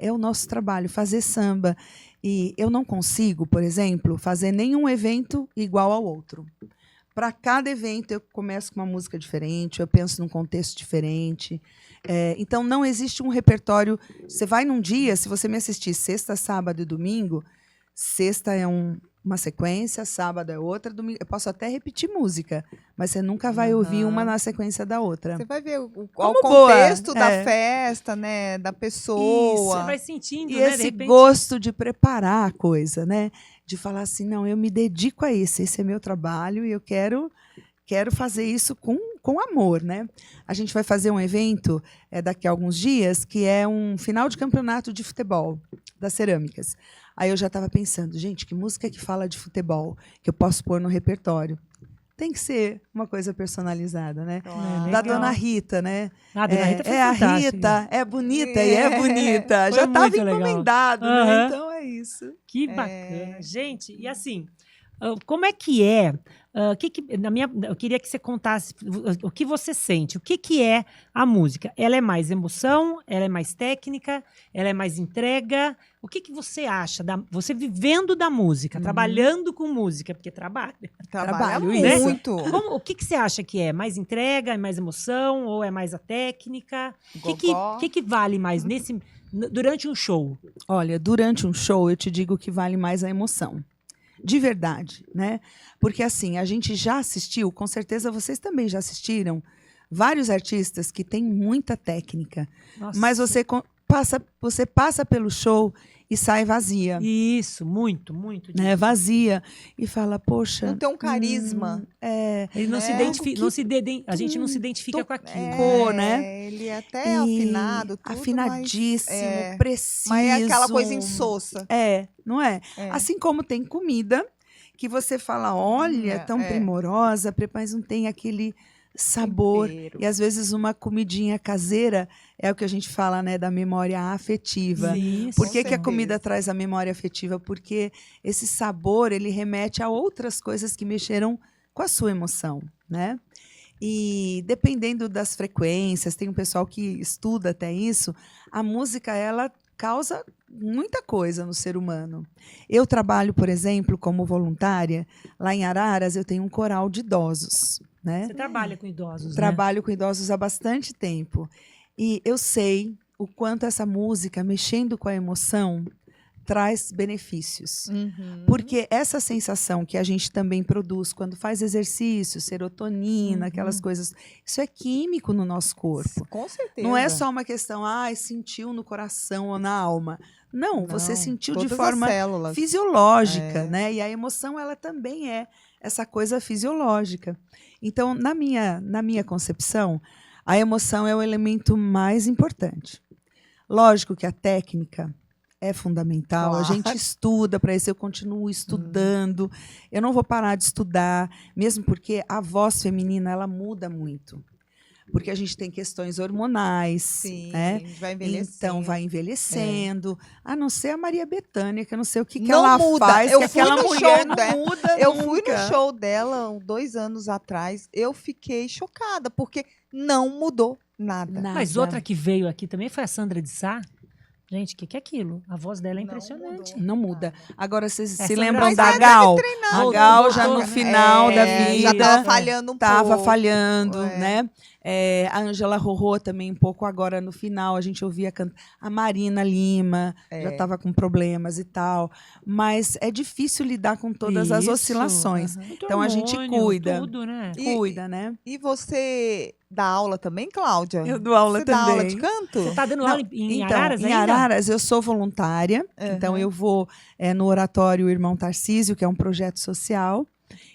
S3: É o nosso trabalho, fazer samba. E eu não consigo, por exemplo, fazer nenhum evento igual ao outro. Para cada evento, eu começo com uma música diferente, eu penso num contexto diferente. Então, não existe um repertório. Você vai num dia, se você me assistir sexta, sábado e domingo, sexta é uma sequência, sábado é outra, domingo. Eu posso até repetir música, mas você nunca vai ouvir uma na sequência da outra.
S2: Você vai ver o
S3: Como
S2: contexto
S3: boa,
S2: da festa, né? Da pessoa.
S1: Você vai sentindo,
S3: E
S1: né? De
S3: esse
S1: repente...
S3: gosto de preparar a coisa, né? De falar assim, não, eu me dedico a esse é meu trabalho e eu quero fazer isso com amor, né? A gente vai fazer um evento daqui a alguns dias, que é um final de campeonato de futebol das cerâmicas. Aí eu já estava pensando, gente, que música que fala de futebol que eu posso pôr no repertório? Tem que ser uma coisa personalizada, né? Da Dona Rita, né?
S1: A Dona Rita foi
S3: a
S1: fantástica.
S3: Rita, é bonita e é bonita.
S1: Foi
S3: Já estava
S1: muito legal.
S3: encomendado, né?
S1: Aham.
S3: Então é isso.
S1: Que bacana. Gente, e assim, como é que é? Eu queria que você contasse o que você sente. O que é a música? Ela é mais emoção? Ela é mais técnica? Ela é mais entrega? O que você acha? Você vivendo da música, trabalhando com música, porque trabalha.
S2: Trabalha
S3: Trabalho isso.
S2: muito.
S1: O que você acha que é? Mais entrega, é mais emoção? Ou é mais a técnica? O
S2: Gogó.
S1: que vale mais durante um show?
S3: Olha, durante um show, eu te digo que vale mais a emoção. De verdade, né? Porque, assim, a gente já assistiu, com certeza vocês também já assistiram, vários artistas que têm muita técnica,
S1: Nossa.
S3: mas você passa pelo show e sai vazia.
S1: Isso, muito, muito.
S3: Né? Vazia. E fala, poxa...
S2: Não tem um carisma.
S1: Ele não se
S2: É,
S1: identifica, a gente não se identifica com aquilo.
S3: Tocou, né?
S2: Ele é até afinado, tudo,
S3: afinadíssimo,
S2: mas,
S3: preciso.
S2: mas é aquela coisa insossa.
S3: Não é?
S2: É.
S3: Assim como tem comida que você fala, olha, tão primorosa, mas não tem aquele sabor.
S2: Tempero.
S3: E às vezes uma comidinha caseira é o que a gente fala, né, da memória afetiva.
S1: Sim,
S3: Por
S2: com
S3: que a
S2: certeza.
S3: comida traz a memória afetiva? Porque esse sabor, ele remete a outras coisas que mexeram com a sua emoção, né? E dependendo das frequências, tem um pessoal que estuda até isso, a música, ela causa muita coisa no ser humano. Eu trabalho, por exemplo, como voluntária, lá em Araras eu tenho um coral de idosos, né?
S1: Você trabalha com idosos,
S3: Trabalho com idosos há bastante tempo. E eu sei o quanto essa música, mexendo com a emoção, traz benefícios. Porque essa sensação que a gente também produz quando faz exercício, serotonina, aquelas coisas, isso é químico no nosso corpo.
S2: Com certeza.
S3: Não é só uma questão, sentiu no coração ou na alma. Não, você sentiu de
S2: todas
S3: forma
S2: as células.
S3: fisiológica, né? E a emoção, ela também é essa coisa fisiológica. Então, na minha concepção, a emoção é o elemento mais importante. Lógico que a técnica é fundamental,
S2: Claro.
S3: a gente estuda para isso, eu continuo estudando, eu não vou parar de estudar, mesmo porque a voz feminina, ela muda muito. Porque a gente tem questões hormonais,
S2: Sim,
S3: né?
S2: a gente vai envelhecendo.
S3: Então, vai envelhecendo. A não ser a Maria Bethânia, que eu não sei o que
S2: Não
S3: ela
S2: muda.
S3: faz,
S2: Eu
S3: que
S2: fui
S3: aquela
S2: no
S3: mulher
S2: show
S3: não
S2: dela.
S3: muda
S2: Eu fui
S3: nunca.
S2: no show dela 2 anos atrás, eu fiquei chocada, porque não mudou nada.
S1: Mas outra que veio aqui também foi a Sandra de Sá. Gente, o que é aquilo? A voz dela é impressionante.
S3: Não muda. Agora, vocês se
S1: Essa
S3: lembram
S1: Mas
S3: da
S1: ela
S3: Gal? A
S1: Voltou,
S3: Gal já
S1: voltou,
S3: no
S1: né?
S3: final da vida
S2: Já tava falhando um
S3: estava
S2: pouco.
S3: falhando,
S2: É.
S3: né? A Ângela Rorô também, um pouco agora no final, a gente ouvia a Marina Lima, já estava com problemas e tal. Mas é difícil lidar com todas as
S1: Isso.
S3: oscilações.
S1: Muito
S3: Então, a gente
S1: hormônio,
S3: cuida.
S1: Tudo, né?
S3: Cuida, né?
S2: E você dá aula também, Cláudia?
S3: Eu dou aula
S2: você
S3: também.
S2: dá aula de canto?
S1: Você tá dando
S3: Não,
S1: aula em
S3: então,
S1: Araras
S3: em
S1: ainda?
S3: Araras eu sou voluntária, então eu vou no Oratório Irmão Tarcísio, que é um projeto social,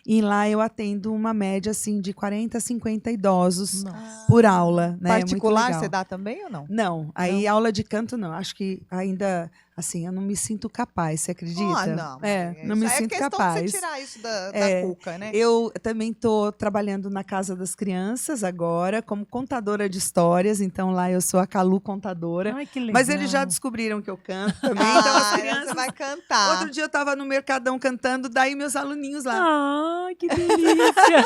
S3: e lá eu atendo uma média assim de 40 a 50 idosos por aula, né?
S2: Particular
S3: Muito legal.
S2: você dá também ou não?
S3: Não, aí aula de canto não. Acho que ainda, assim, eu não me sinto capaz, você acredita?
S2: Ah, não.
S3: Não me
S2: Isso aí
S3: sinto
S2: é questão
S3: capaz.
S2: de você tirar isso da cuca, né?
S3: Eu também estou trabalhando na Casa das Crianças agora, como contadora de histórias, então lá eu sou a Calu contadora.
S1: Ai, que legal.
S3: Mas eles já descobriram que eu canto também, então as
S2: Ah,
S3: crianças...
S2: você vai cantar.
S3: Outro dia eu estava no Mercadão cantando, daí meus aluninhos lá.
S1: Ai, que delícia!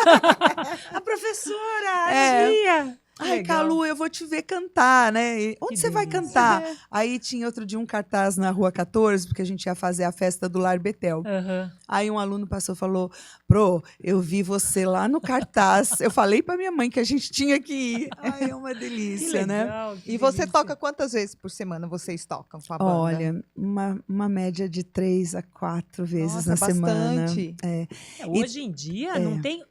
S1: A professora, a tia!
S3: Ai,
S1: Legal.
S3: Calu, eu vou te ver cantar, né? E onde
S1: Que
S3: você vai
S1: delícia.
S3: cantar? Aí tinha outro dia um cartaz na Rua 14, porque a gente ia fazer a festa do Lar Betel.
S1: Aham.
S3: Aí um aluno passou e falou, Pro, eu vi você lá no cartaz. Eu falei pra minha mãe que a gente tinha que ir. Ai, é uma
S1: Que
S3: delícia, né?
S1: legal, que
S2: E você
S1: delícia.
S2: toca quantas vezes por semana vocês tocam com a banda?
S3: Olha, uma média de 3 a 4 vezes
S2: Nossa,
S3: na semana.
S2: bastante.
S1: Hoje em dia, não tem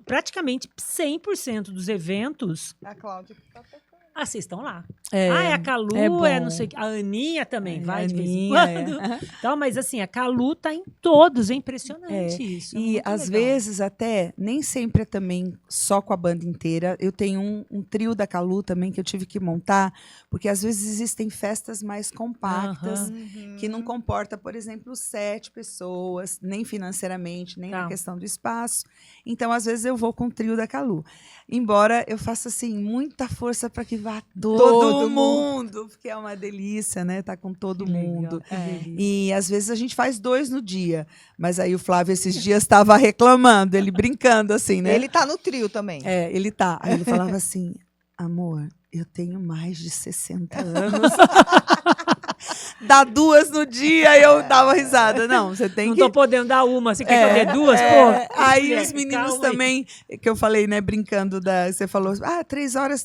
S1: praticamente 100% dos eventos.
S2: A Cláudia que tá tocando.
S1: Vocês estão lá.
S3: É,
S1: É a Calu,
S3: é bom.
S1: não sei o que. A Aninha também vai de vez em
S3: Aninha,
S1: quando. Então, mas assim, a Calu tá em todos. É impressionante isso. é
S3: E
S1: muito
S3: às
S1: legal.
S3: vezes até, nem sempre é também só com a banda inteira. Eu tenho um trio da Calu também que eu tive que montar, porque às vezes existem festas mais compactas, que não comporta, por exemplo, 7 pessoas, nem financeiramente, nem na
S1: Tá.
S3: questão do espaço. Então, às vezes, eu vou com o trio da Calu. Embora eu faça assim, muita força para que vá todo mundo, porque é uma delícia, né? Tá com todo
S1: Que legal,
S3: mundo.
S1: que delícia.
S3: E às vezes a gente faz 2 no dia. Mas aí o Flávio esses dias estava reclamando, ele brincando assim, né?
S2: Ele tá no trio também.
S3: Ele tá. Aí ele falava assim, amor, eu tenho mais de 60 anos. Dá 2 no dia, eu dava risada. Não, você tem
S1: Não
S3: que...
S1: tô podendo dar uma, você quer que eu dê duas? Pô,
S3: Aí
S1: mulher,
S3: os meninos
S1: calma aí.
S3: também, que eu falei, né, brincando, você falou, 3 horas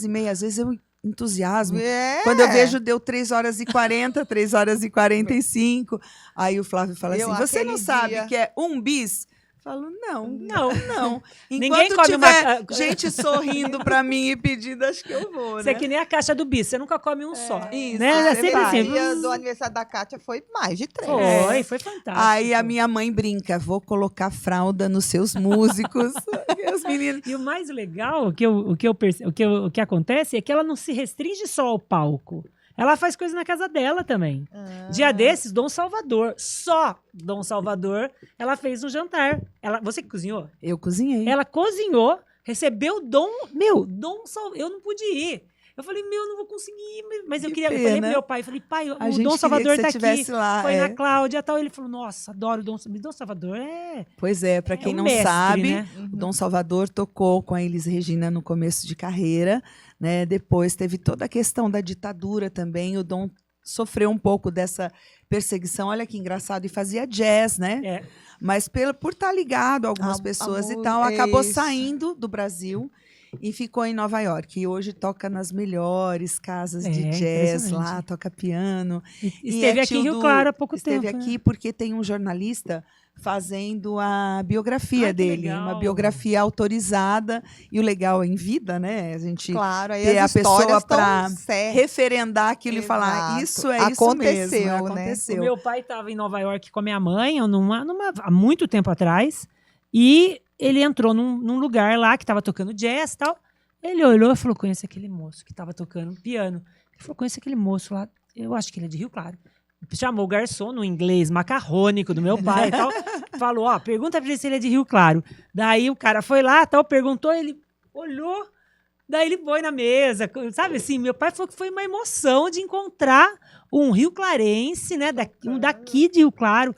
S3: e meia. Às vezes eu entusiasmo. Quando eu vejo, deu 3 horas e 40, 3 horas e 45. Aí o Flávio fala
S2: Eu,
S3: assim, você não
S2: aquele
S3: sabe
S2: dia-
S3: que é 1 bis? Eu falo, não.
S1: Ninguém
S3: Enquanto
S1: come
S3: tiver
S1: uma-
S3: gente sorrindo pra mim e pedindo, acho que eu vou,
S1: Você
S3: né?
S1: é que nem a caixa do bis, você nunca come um só.
S3: isso.
S1: Né? É sempre assim.
S2: Aquele dia do aniversário da Kátia foi mais de 3.
S1: Foi fantástico.
S3: Aí a minha mãe brinca, vou colocar fralda nos seus músicos. E os meninos...
S1: E o mais legal, o que acontece é que ela não se restringe só ao palco. Ela faz coisa na casa dela também. Dia desses, Dom Salvador, só Dom Salvador, ela fez um jantar. Você que cozinhou?
S3: Eu cozinhei.
S1: Ela cozinhou, recebeu o Dom... Dom Salvador, eu não pude ir. Eu falei, eu não vou conseguir ir. Mas eu
S3: Que
S1: queria... Eu falei
S3: pena.
S1: pro meu pai, pai,
S3: A
S1: o
S3: gente
S1: Dom
S3: queria
S1: Salvador
S3: que
S1: tá
S3: você
S1: aqui.
S3: estivesse lá,
S1: Foi na Cláudia e tal. Ele falou, nossa, adoro o Dom Salvador. Dom Salvador
S3: Pois é, para quem
S1: um
S3: não
S1: mestre,
S3: sabe,
S1: né?
S3: o Dom Salvador tocou com a Elis Regina no começo de carreira, né? Depois teve toda a questão da ditadura também. O Dom sofreu um pouco dessa perseguição. Olha que engraçado, e fazia jazz, né?
S1: É.
S3: Mas por estar ligado a algumas pessoas e tal, acabou
S2: isso.
S3: saindo do Brasil e ficou em Nova York. E hoje toca nas melhores casas de jazz
S1: impressionante.
S3: lá, toca piano.
S1: Esteve
S3: é
S1: aqui em
S3: tio
S1: Rio
S3: do-
S1: Claro há pouco
S3: Esteve
S1: tempo.
S3: aqui porque tem um jornalista fazendo a biografia
S1: Ai, que
S3: dele,
S1: legal.
S3: uma biografia autorizada, e o legal é em vida, né? A gente
S2: Claro, aí
S3: ter
S2: as
S3: a pessoa
S2: histórias
S3: pra
S2: tão certas.
S3: referendar aquilo e falar,
S2: Exato.
S3: isso é
S2: Aconteceu,
S3: isso mesmo,
S2: né?
S1: O
S3: aconteceu.
S1: meu pai estava em Nova York com a minha mãe há muito tempo atrás. E ele entrou num lugar lá que estava tocando jazz e tal. Ele olhou e falou, conheço aquele moço que estava tocando piano. Ele falou, conheço aquele moço lá. Eu acho que ele é de Rio Claro. Chamou o garçom no inglês macarrônico do meu pai e tal. Falou, pergunta pra ele se ele é de Rio Claro. Daí o cara foi lá, tal, perguntou, ele olhou. Daí ele foi na mesa, sabe assim? Meu pai falou que foi uma emoção de encontrar um rio-clarense, né? Um daqui de Rio Claro,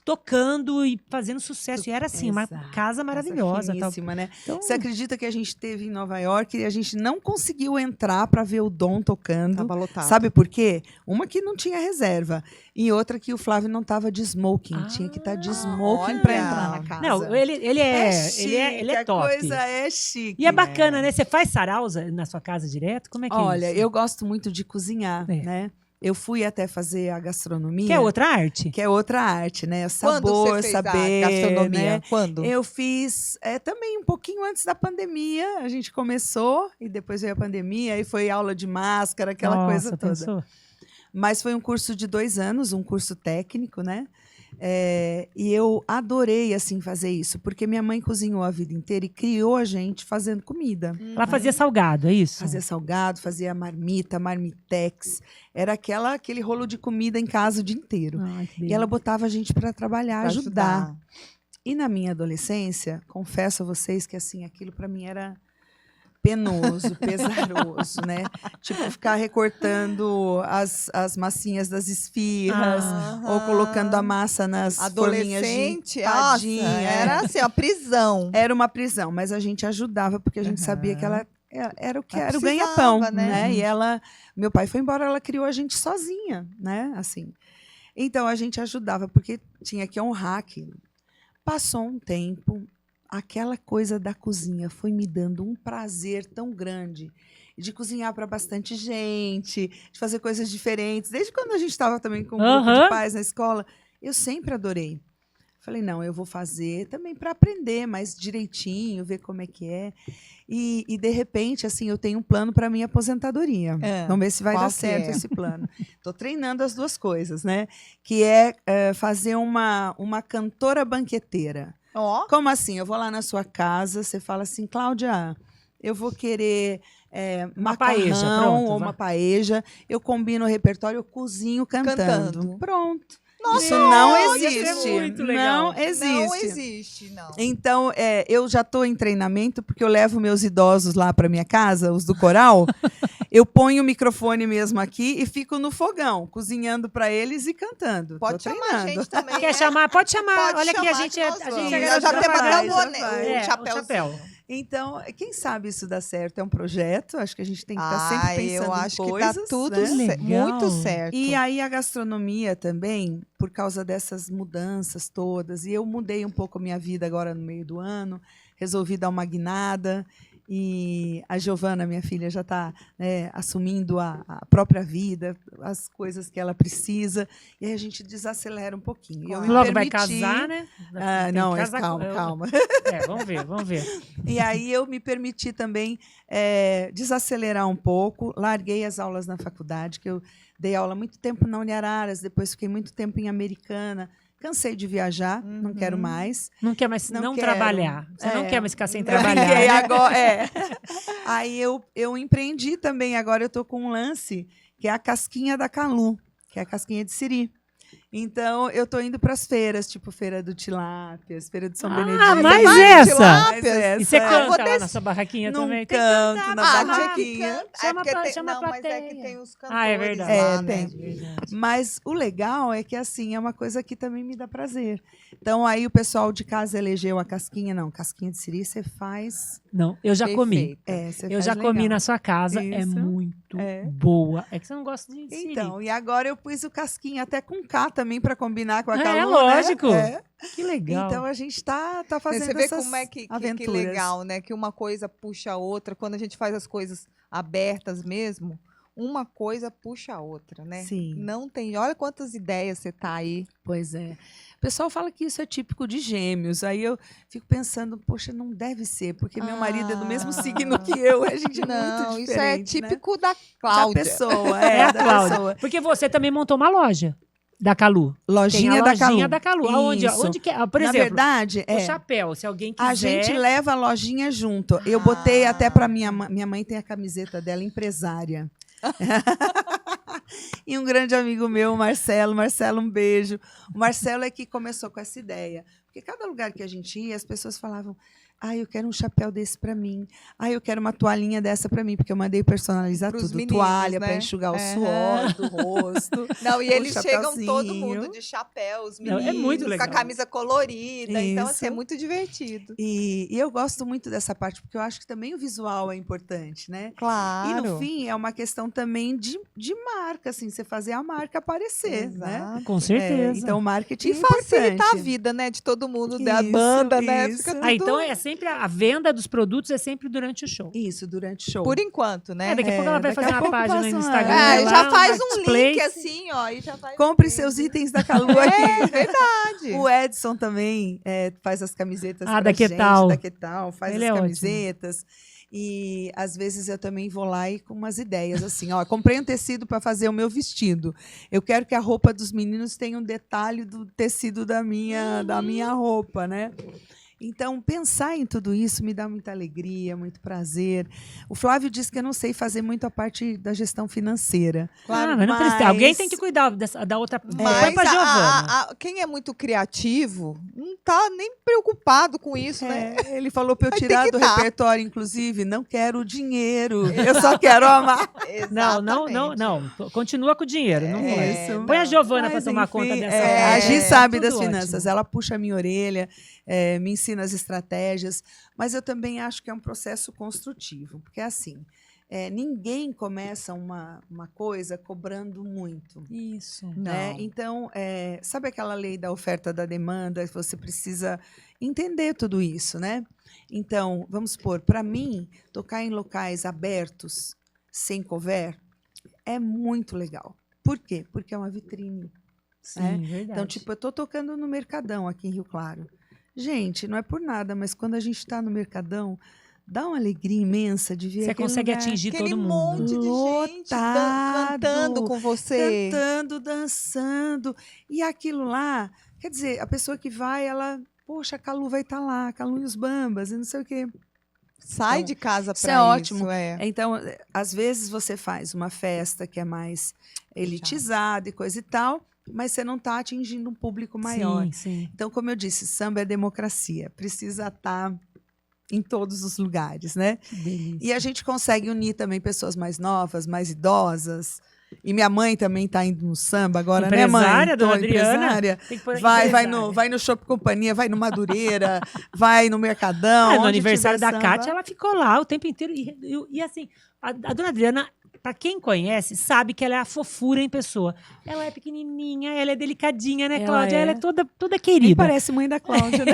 S1: tocando e fazendo sucesso. E era assim, uma
S3: Exato.
S1: casa maravilhosa. Tal.
S3: Finíssima, né?
S1: Então,
S3: Você acredita que a gente esteve em Nova York e a gente não conseguiu entrar para ver o Dom tocando?
S2: Tava lotado.
S3: Sabe por quê? Uma que não tinha reserva e outra que o Flávio não estava de smoking. Tinha que estar de smoking para
S2: olha.
S3: entrar na casa.
S1: não, ele é
S3: chique,
S1: ele é
S3: a
S1: top.
S3: coisa é chique.
S1: E é bacana, né? Você faz sarauza na sua casa direto? Como é que
S3: Olha,
S1: é isso?
S3: eu gosto muito de cozinhar,
S1: É.
S3: né? Eu fui até fazer a gastronomia.
S1: Que é outra arte.
S3: Que é outra arte, né?
S2: Quando
S3: Sabor,
S2: você fez
S3: saber,
S2: a gastronomia?
S3: né?
S2: Quando?
S3: Eu fiz também um pouquinho antes da pandemia. A gente começou e depois veio a pandemia. E foi aula de máscara, aquela
S1: Nossa,
S3: coisa toda.
S1: pensou?
S3: Mas foi um curso de 2 anos, um curso técnico, né? E eu adorei, assim, fazer isso. Porque minha mãe cozinhou a vida inteira e criou a gente fazendo comida.
S1: Ela fazia salgado, é isso?
S3: Fazia salgado, fazia marmita, marmitex. Era aquele rolo de comida em casa o dia inteiro.
S1: Ai, que
S3: E
S1: delícia.
S3: ela botava a gente para trabalhar,
S2: Pra
S3: ajudar. E na minha adolescência, confesso a vocês que assim, aquilo para mim era penoso, pesaroso, né? Tipo, ficar recortando as massinhas das esfirras, ou colocando a massa nas folhinhas de
S2: Adolescente, nossa,
S3: padinha.
S2: era assim, a prisão.
S3: Era uma prisão, mas a gente ajudava porque a gente sabia que ela era o que
S2: Ela
S3: era o
S2: precisava,
S3: ganha-pão,
S2: né?
S3: né? E meu pai foi embora, ela criou a gente sozinha, né? Assim. Então a gente ajudava porque tinha que honrar aquilo. Passou um tempo, aquela coisa da cozinha foi me dando um prazer tão grande de cozinhar para bastante gente, de fazer coisas diferentes. Desde quando a gente estava também com um grupo de pais na escola, eu sempre adorei. Falei, não, eu vou fazer também para aprender mais direitinho, ver como é que é. E de repente, assim, eu tenho um plano para minha aposentadoria. Vamos ver se vai
S2: Qual
S3: dar
S2: que
S3: certo
S2: é?
S3: esse plano. Estou treinando as duas coisas, né? Que é fazer uma cantora banqueteira.
S2: Ó,
S3: Como assim? Eu vou lá na sua casa, você fala assim, Cláudia, eu vou querer
S1: Uma
S3: macarrão
S1: paeja, pronto,
S3: ou
S1: vai.
S3: uma paeja, eu combino o repertório, eu cozinho cantando.
S2: Cantando.
S3: Pronto.
S2: Nossa,
S3: Isso não
S1: olha,
S3: existe.
S1: isso é muito legal.
S3: Não existe.
S2: não existe, não.
S3: Então, eu já estou em treinamento, porque eu levo meus idosos lá para minha casa, os do coral. Eu ponho o microfone mesmo aqui e fico no fogão, cozinhando para eles e cantando.
S2: Pode
S3: Tô
S2: chamar a
S3: treinando.
S2: gente também.
S1: Quer
S2: né?
S1: chamar? Pode chamar.
S2: Pode
S1: Olha aqui, a
S2: chamar
S1: gente
S2: que nós vamos.
S1: agradece
S2: Já temos até o
S1: demais.
S2: boné,
S1: É,
S2: o chapéuzinho.
S1: chapéu.
S3: Então, quem sabe isso dá certo? É um projeto, acho que a gente tem que estar sempre pensando
S2: eu acho
S3: em
S2: que
S3: coisas.
S2: tá tudo
S3: né?
S1: Legal.
S2: muito certo.
S3: E aí a gastronomia também, por causa dessas mudanças todas, e eu mudei um pouco a minha vida agora no meio do ano, resolvi dar uma guinada, e a Giovana, minha filha, já está assumindo a própria vida, as coisas que ela precisa, e aí a gente desacelera um pouquinho. E eu me
S1: Logo vai
S3: permiti-
S1: casar, né?
S3: Ah,
S1: Tem
S3: não,
S1: que
S3: mas
S1: casar
S3: calma,
S1: com-
S3: calma.
S1: Vamos ver, vamos ver.
S3: E aí eu me permiti também desacelerar um pouco, larguei as aulas na faculdade, que eu dei aula muito tempo na Uniararas, depois fiquei muito tempo em Americana, cansei de viajar, não quero mais.
S1: Não quer mais
S3: Não
S1: não
S3: quero.
S1: trabalhar. Você não quer mais ficar sem
S3: Não
S1: trabalhar.
S3: fiquei
S1: né?
S3: agora, Aí eu empreendi também, agora eu estou com um lance, que é a casquinha da Calu, que é a casquinha de siri. Então, eu estou indo para as feiras, tipo Feira do Tilápias, Feira de São Benedito.
S1: mais
S2: vai de
S1: essa?
S2: tilápia?
S1: E você
S3: é.
S1: canta
S2: vou
S1: lá
S2: des-
S1: na sua barraquinha
S3: Não
S1: também?
S3: canto
S1: Tem que
S3: na
S1: cantar,
S3: barraquinha.
S1: Chama
S2: porque
S1: chama a
S2: não, mas é que
S1: plateia.
S2: tem os cantores
S1: Ah, é verdade.
S2: lá,
S3: tem.
S2: né?
S1: Verdade.
S3: Mas o legal é que, assim, é uma coisa que também me dá prazer. Então, aí o pessoal de casa elegeu a casquinha. Não, casquinha de siri você faz...
S1: Não, eu já comi.
S2: Perfeito.
S3: Você
S1: Eu
S3: faz
S1: já comi
S3: legal.
S1: na sua casa. É
S3: Isso.
S1: muito
S3: É.
S1: boa. É que você não gosta de siri.
S3: Então, e agora eu pus o casquinha até com K também para combinar com a Calu,
S1: É,
S3: né?
S1: lógico.
S3: É.
S1: Que legal.
S3: Então, a gente tá fazendo
S2: Você vê
S3: essas
S2: como é que
S3: aventuras.
S2: legal, né? Que uma coisa puxa a outra. Quando a gente faz as coisas abertas mesmo, uma coisa puxa a outra, né?
S3: Sim.
S2: Não tem. Olha quantas ideias você tá aí.
S3: Pois é. O pessoal fala que isso é típico de gêmeos. Aí eu fico pensando, poxa, não deve ser, porque meu marido é do mesmo signo que eu. A gente é
S2: Não,
S3: muito
S2: isso é
S3: diferente, né?
S2: típico da
S3: Da
S2: Cláudia.
S3: pessoa,
S1: É a
S3: da
S1: Cláudia.
S3: pessoa.
S1: Porque você também montou uma loja da Calu. Tem
S3: Lojinha
S1: a
S3: da
S1: lojinha
S3: Calu.
S1: da Calu. Aonde,
S3: Isso.
S1: onde que é? Por
S3: Na
S1: exemplo,
S3: verdade,
S1: o chapéu, se alguém quiser...
S3: a gente leva a lojinha junto. Eu botei até para minha mãe tem a camiseta dela, empresária. E um grande amigo meu, o Marcelo. Marcelo, um beijo. O Marcelo é que começou com essa ideia. Porque cada lugar que a gente ia, as pessoas falavam, Eu quero um chapéu desse para mim. Eu quero uma toalhinha dessa para mim, porque eu mandei personalizar
S2: Pros
S3: tudo.
S2: meninos,
S3: Toalha
S2: né?
S3: para enxugar o
S2: Aham.
S3: suor do rosto.
S2: Não, e
S3: Um
S2: eles chegam todo
S3: chapéuzinho.
S2: mundo de chapéu, os
S1: Não,
S2: meninos,
S1: é muito
S2: com
S1: legal.
S2: a camisa colorida. Então, assim, é
S3: Isso.
S2: muito divertido.
S3: E eu gosto muito dessa parte, porque eu acho que também o visual é importante, né?
S2: Claro.
S3: E no fim é uma questão também de marca, assim, você fazer a marca aparecer, né?
S2: Exato.
S1: Com certeza.
S3: Então o marketing
S2: E
S3: é importante.
S2: facilitar a vida, né, de todo mundo, da
S3: Isso,
S2: banda, né?
S3: isso.
S2: Fica tudo...
S1: Então é sempre a venda dos produtos é sempre durante o show.
S3: Isso, durante o show.
S2: Por enquanto, né?
S1: Daqui a pouco ela vai
S3: daqui a
S1: fazer uma
S3: pouco
S1: página
S3: passa
S1: no
S3: uma-
S1: Instagram.
S2: É,
S1: lá,
S2: já faz um
S1: marketplace.
S2: link assim, ó, e já vai...
S3: Compre seus itens da Calu aqui.
S2: É verdade.
S3: O Edson também faz as camisetas
S1: Ah,
S3: pra
S1: da Que
S3: gente,
S1: Tal?
S3: da Que Tal, faz
S1: Ele
S3: as
S1: é ótimo.
S3: camisetas. E às vezes eu também vou lá e com umas ideias assim, ó, comprei um tecido para fazer o meu vestido. Eu quero que a roupa dos meninos tenha um detalhe do tecido da minha roupa, né? Então, pensar em tudo isso me dá muita alegria, muito prazer. O Flávio disse que eu não sei fazer muito a parte da gestão financeira.
S1: Claro, mas não precisa. Alguém tem que cuidar da outra.
S2: Mas
S1: Põe pra Giovana.
S2: quem é muito criativo não tá nem preocupado com isso, né?
S3: Ele falou para eu
S2: Vai ter
S3: tirar
S2: que
S3: do
S2: dar.
S3: repertório, inclusive, não quero o dinheiro, eu só quero amar.
S1: Não. Continua com o dinheiro. Não vai.
S3: Isso.
S1: Põe a Giovana para
S3: Mas,
S1: tomar
S3: enfim,
S1: conta dessa
S3: a
S1: parte.
S3: Gi sabe
S1: Tudo
S3: das finanças,
S1: ótimo.
S3: ela puxa a minha orelha, me ensina as estratégias, mas eu também acho que é um processo construtivo, porque assim, ninguém começa uma coisa cobrando muito.
S1: Isso.
S3: Né?
S2: Não.
S3: Então, sabe aquela lei da oferta e da demanda? Você precisa entender tudo isso, né? Então, vamos supor, para mim, tocar em locais abertos, sem cover, é muito legal. Por quê? Porque é uma vitrine.
S1: Sim,
S3: né?
S1: verdade.
S3: Então, tipo, eu estou tocando no Mercadão aqui em Rio Claro. Gente, não é por nada, mas quando a gente está no Mercadão, dá uma alegria imensa de ver
S1: Você
S3: aquele
S1: consegue
S3: lugar
S1: atingir
S2: Aquele
S1: todo mundo.
S2: monte de gente
S3: Lotado.
S2: cantando com você.
S3: cantando, dançando. E aquilo lá, quer dizer, a pessoa que vai, ela, poxa, a Calu vai estar lá, a Calu e os Bambas, e não sei o quê.
S2: Sai
S3: Então,
S2: de casa
S3: isso
S2: para
S3: é ótimo.
S2: isso, é.
S3: Então, às vezes você faz uma festa que é mais elitizada e coisa e tal, mas você não está atingindo um público maior.
S1: Sim, sim.
S3: Então, como eu disse, samba é democracia, precisa estar em todos os lugares, né?
S1: Que delícia.
S3: E a gente consegue unir também pessoas mais novas, mais idosas. E minha mãe também está indo no samba agora, né, mãe?
S1: Empresária, dona
S3: Tô
S1: Adriana.
S3: empresária.
S1: Tem que pôr
S3: Vai
S1: empresária.
S3: no Shop Companhia, vai no Madureira, vai no Mercadão.
S1: No
S3: onde
S1: aniversário
S3: tiver
S1: da
S3: samba.
S1: Kátia, ela ficou lá o tempo inteiro. E assim, a dona Adriana, pra quem conhece, sabe que ela é a fofura em pessoa. Ela é pequenininha, ela é delicadinha, né,
S3: Ela
S1: Cláudia?
S3: é.
S1: Ela é toda
S3: Nem
S1: querida.
S3: parece mãe da Cláudia, né?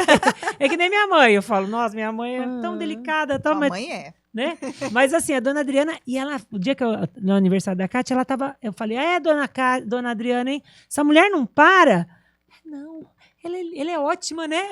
S1: É que nem minha mãe. Eu falo, nossa, minha mãe é tão delicada, tão,
S2: A
S1: mas,
S2: mãe é.
S1: né? Mas assim, a dona Adriana, e ela, o dia que no aniversário da Kátia, ela tava, eu falei, dona Adriana, hein? Essa mulher não para? Não, ela é ótima, né?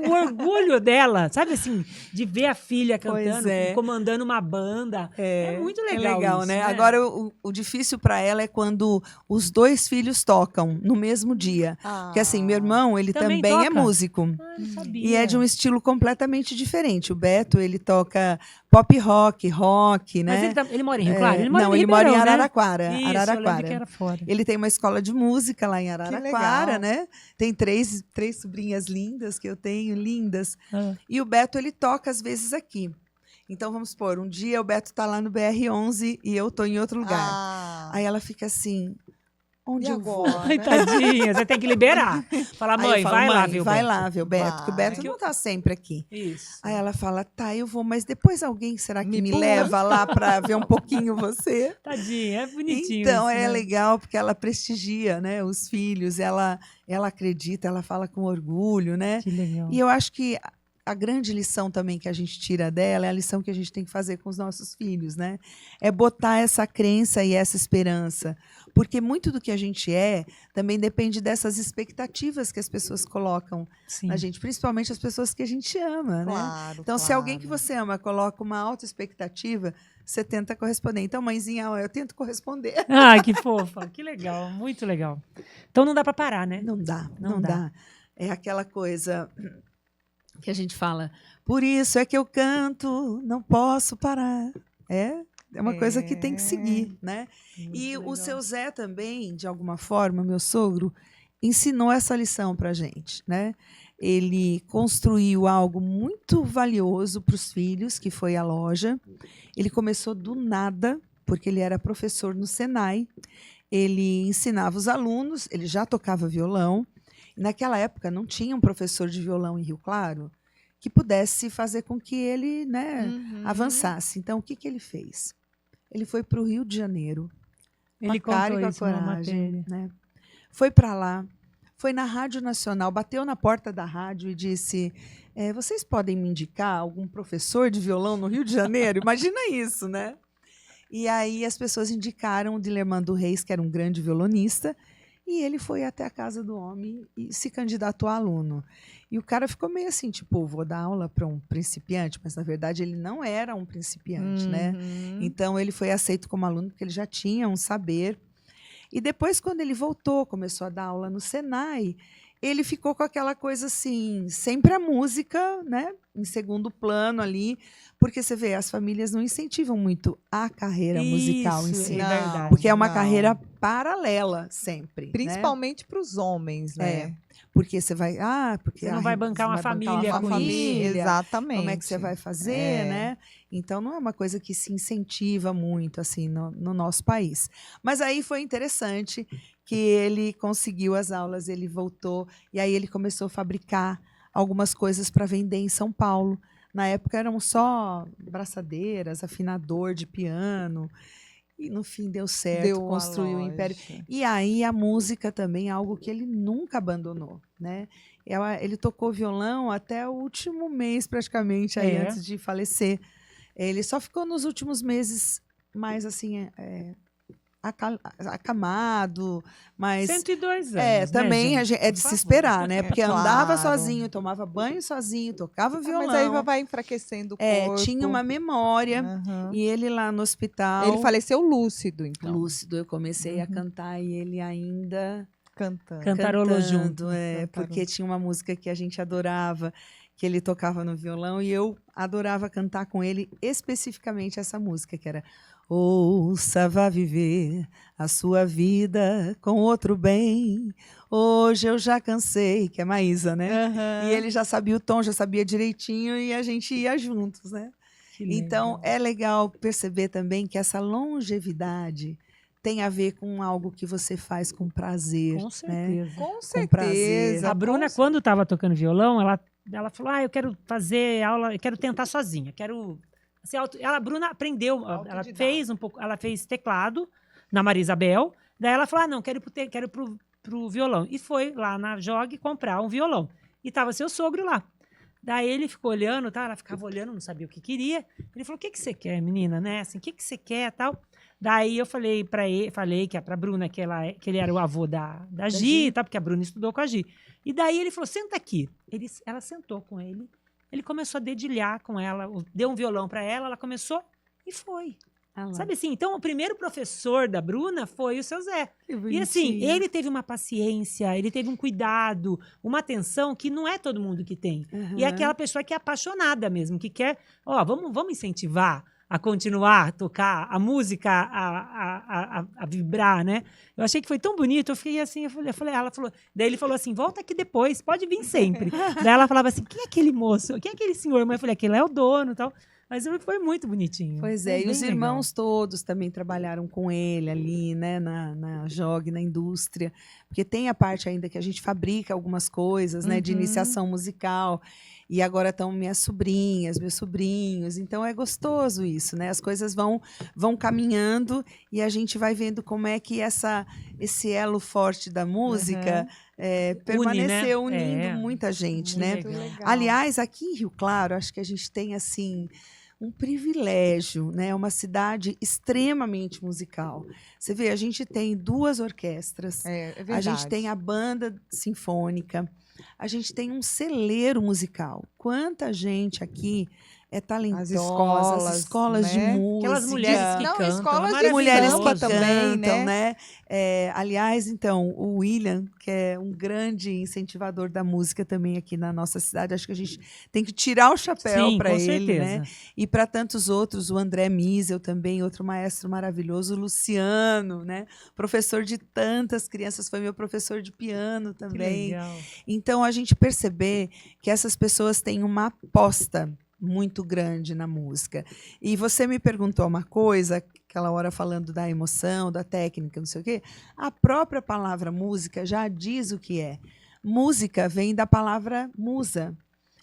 S1: O orgulho dela, sabe assim, de ver a filha
S3: Pois
S1: cantando,
S3: é.
S1: comandando uma banda. É muito legal isso,
S3: né?
S1: né?
S3: Agora, o difícil para ela é quando os dois filhos tocam no mesmo dia. Porque assim, meu irmão, ele
S1: Também
S3: também é
S1: toca?
S3: músico.
S1: Ah, não sabia.
S3: E é de um estilo completamente diferente. O Beto, ele toca pop rock, né?
S1: Mas ele mora em Rio Claro? Ele mora
S3: Não,
S1: em
S3: ele mora em
S1: Ribeirão, né?
S3: Araraquara.
S1: Isso, eu lembro que
S3: Araraquara.
S1: era fora.
S3: Ele tem uma escola de música lá em Araraquara,
S2: legal.
S3: né? Tem três sobrinhas lindas que eu tenho, lindas.
S1: Ah.
S3: E o Beto, ele toca às vezes aqui. Então, vamos supor, um dia o Beto tá lá no BR-11 e eu tô em outro lugar.
S2: Ah,
S3: Aí ela fica assim, onde
S2: e
S3: eu vou?
S2: agora?
S1: Ai, tadinha, você tem que liberar. Fala,
S3: Aí eu
S1: mãe,
S3: falo,
S1: vai lá,
S3: "Mãe,
S1: viu?
S3: vai
S1: Beto?"
S3: lá ver o Beto, porque o
S2: Vai.
S3: Beto não tá sempre aqui.
S1: Isso.
S3: Aí ela fala, tá, eu vou, mas depois alguém, será que
S2: Me
S3: me
S2: pula.
S3: leva lá para ver um pouquinho você?
S1: Tadinha, é bonitinho.
S3: Então,
S1: isso,
S3: é
S1: né?
S3: legal porque ela prestigia, né, os filhos, ela acredita, ela fala com orgulho, né?
S1: Que legal.
S3: E eu acho que a grande lição também que a gente tira dela é a lição que a gente tem que fazer com os nossos filhos, né? É botar essa crença e essa esperança. Porque muito do que a gente é também depende dessas expectativas que as pessoas colocam
S1: Sim.
S3: na gente, principalmente as pessoas que a gente ama, né?
S2: Claro,
S3: Então, se alguém que
S2: claro.
S3: você ama coloca uma alta expectativa, você tenta corresponder. Então, mãezinha, ó, eu tento corresponder.
S1: Ah, que fofa, que legal, muito legal. Então não dá pra parar, né?
S3: Não dá,
S1: Não
S3: não
S1: dá.
S3: dá. É aquela coisa que a gente fala, por isso é que eu canto, não posso parar. É uma coisa que tem que seguir, né? E o seu Zé também, de alguma forma, meu sogro, ensinou essa lição pra gente, né? ele construiu algo muito valioso para os filhos, que foi a loja. Ele começou do nada, porque ele era professor no Senai. Ele ensinava os alunos, ele já tocava violão. Naquela época não tinha um professor de violão em Rio Claro que pudesse fazer com que ele, né, avançasse. Então, o que ele fez? Ele foi para o Rio de Janeiro.
S1: Ele
S3: com a cara e
S1: contou
S3: com a
S1: isso numa
S3: coragem,
S1: matéria.
S3: né? Foi para lá, foi na Rádio Nacional, bateu na porta da rádio e disse: vocês podem me indicar algum professor de violão no Rio de Janeiro? Imagina isso, né? E aí as pessoas indicaram o Dilermando Reis, que era um grande violonista, e ele foi até a casa do homem e se candidatou a aluno. E o cara ficou meio assim, tipo, vou dar aula para um principiante, mas na verdade ele não era um principiante, né? Então ele foi aceito como aluno porque ele já tinha um saber. E depois, quando ele voltou, começou a dar aula no Senai, ele ficou com aquela coisa assim, sempre a música, né, em segundo plano ali, porque você vê, as famílias não incentivam muito a carreira musical em
S1: Isso,
S3: si,
S1: é verdade.
S3: porque é uma
S2: Não.
S3: carreira paralela sempre, né?
S2: Principalmente para os homens, né?
S3: Porque você vai, porque
S1: Você não vai bancar uma família
S3: uma
S1: com
S3: família,
S1: isso.
S2: Exatamente.
S3: como é que você vai fazer,
S2: É.
S3: né? Então não é uma coisa que se incentiva muito assim no nosso país. Mas aí foi interessante que ele conseguiu as aulas, ele voltou e aí ele começou a fabricar algumas coisas para vender em São Paulo. Na época eram só braçadeiras, afinador de piano. E no fim deu certo,
S2: Deu a
S3: construiu o império.
S2: loja.
S3: E aí a música também é algo que ele nunca abandonou, né? Ele tocou violão até o último mês, praticamente, aí, antes de falecer. Ele só ficou nos últimos meses mais assim, acamado, mas
S1: 102 anos,
S3: também
S1: né, gente?
S3: é de
S1: Por
S3: se
S1: favor.
S3: esperar, né? Porque andava
S2: Claro.
S3: sozinho, tomava banho sozinho, tocava violão.
S2: Mas aí vai enfraquecendo o corpo.
S3: Tinha uma memória.
S2: Aham.
S3: E ele lá no hospital.
S2: Ele faleceu lúcido, então.
S3: Lúcido, eu comecei a cantar e ele ainda
S2: Cantando.
S1: Cantarolou
S3: cantando,
S1: junto.
S3: porque tinha uma música que a gente adorava, que ele tocava no violão e eu adorava cantar com ele especificamente essa música, que era Ouça, vá viver a sua vida com outro bem. Hoje eu já cansei, que é Maísa, né?
S2: Aham.
S3: E ele já sabia o tom, já sabia direitinho e a gente ia juntos, né?
S1: Que
S3: Então,
S1: legal.
S3: é legal perceber também que essa longevidade tem a ver com algo que você faz com prazer.
S1: Com
S3: né?
S1: certeza.
S2: Com
S3: prazer.
S2: certeza.
S1: A Bruna, quando estava tocando violão, ela falou: eu quero fazer aula, eu quero tentar sozinha, quero. Assim, a Bruna aprendeu, ela
S2: Autodidata.
S1: fez um pouco, ela fez teclado na Maria Isabel, daí ela falou: não, quero pro violão. E foi lá na Jog comprar um violão. E tava seu sogro lá. Daí ele ficou olhando, tá? Ela ficava olhando, não sabia o que queria. Ele falou: o que você quer, menina, né? Assim, o que você quer, tal? Daí eu falei para ele, pra Bruna que ele era o avô da Gi, tá? Porque a Bruna estudou com a Gi. E daí ele falou: senta aqui. Ela sentou com ele. Ele começou a dedilhar com ela, deu um violão para ela começou e foi. Sabe assim? Então, o primeiro professor da Bruna foi o seu Zé. E assim, ele teve uma paciência, ele teve um cuidado, uma atenção que não é todo mundo que tem. E é aquela pessoa que é apaixonada mesmo, que quer, vamos incentivar a continuar a tocar, a música a vibrar, né? Eu achei que foi tão bonito, eu fiquei assim, ela falou, daí ele falou assim: volta aqui depois, pode vir sempre. Daí ela falava assim: quem é aquele moço? Quem é aquele senhor? Mas eu falei: aquele é o dono e tal. Mas foi muito bonitinho.
S3: Pois
S1: Foi
S3: é, e
S1: bem
S3: os
S1: legal.
S3: irmãos todos também trabalharam com ele ali, né, na Jog, na indústria, porque tem a parte ainda que a gente fabrica algumas coisas, né, de iniciação musical, e agora estão minhas sobrinhas, meus sobrinhos, então é gostoso isso, né, as coisas vão caminhando e a gente vai vendo como é que esse elo forte da música permaneceu
S1: Une, né?
S3: unindo muita gente,
S1: Muito
S3: né?
S1: legal.
S2: Legal.
S3: Aliás, aqui em Rio Claro, acho que a gente tem assim um privilégio, né? Uma cidade extremamente musical. Você vê, a gente tem 2 orquestras,
S2: É verdade.
S3: a gente tem a banda sinfônica, a gente tem um celeiro musical. Quanta gente aqui é talentosa, as
S2: escolas,
S3: escolas de
S2: né?
S3: música.
S1: Aquelas mulheres que
S2: Não,
S1: cantam.
S2: escolas de
S1: maravilhoso.
S3: mulheres que
S2: samba
S3: cantam,
S2: também,
S3: né? Aliás, então, o William, que é um grande incentivador da música também aqui na nossa cidade, acho que a gente tem que tirar o chapéu
S1: Sim,
S3: para
S1: com
S3: ele,
S1: certeza.
S3: né? E para tantos outros, o André Miesel também, outro maestro maravilhoso, o Luciano, né? Professor de tantas crianças, foi meu professor de piano
S1: Que
S3: também.
S1: legal.
S3: Então, a gente perceber que essas pessoas têm uma aposta muito grande na música. E você me perguntou uma coisa, aquela hora falando da emoção, da técnica, não sei o quê. A própria palavra música já diz o que é. Música vem da palavra musa.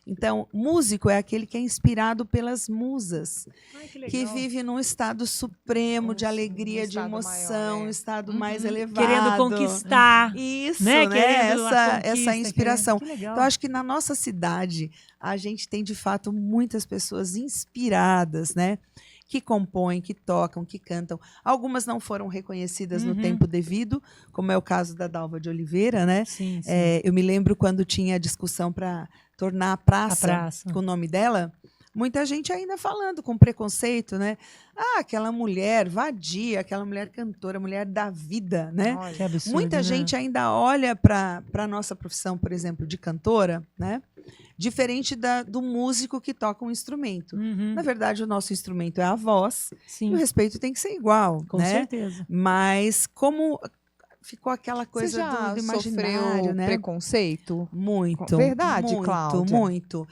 S3: Então, músico é aquele que é inspirado pelas musas,
S1: Ai, que legal.
S3: que vive num estado supremo de
S2: Um
S3: alegria, de
S2: estado
S3: emoção,
S2: maior,
S3: um
S2: é.
S3: estado
S2: Uhum.
S3: mais elevado.
S1: Querendo conquistar.
S3: Isso,
S1: Né?
S3: né?
S1: Querendo a
S3: Essa
S1: conquista,
S3: inspiração.
S1: Que legal.
S3: Então, acho que na nossa cidade, a gente tem, de fato, muitas pessoas inspiradas, né? Que compõem, que tocam, que cantam. Algumas não foram reconhecidas no
S1: Uhum.
S3: tempo devido, como é o caso da Dalva de Oliveira, né?
S1: Sim, sim.
S3: Eu me lembro quando tinha a discussão para tornar a praça com o nome dela, muita gente ainda falando com preconceito, né? Ah, aquela mulher vadia, aquela mulher cantora, mulher da vida, né?
S2: Olha,
S1: Que absurdo,
S3: Muita
S1: né?
S3: gente ainda olha para a nossa profissão, por exemplo, de cantora, né? Diferente do músico que toca um instrumento.
S1: Uhum.
S3: Na verdade, o nosso instrumento é a voz, e o
S1: Sim,
S3: respeito tem que ser igual,
S1: com
S3: né?
S1: certeza.
S3: Mas como ficou aquela
S2: você
S3: coisa
S2: já
S3: do imaginário,
S2: sofreu
S3: né?
S2: preconceito?
S3: Muito.
S2: Verdade,
S3: muito,
S2: Cláudia?
S3: muito.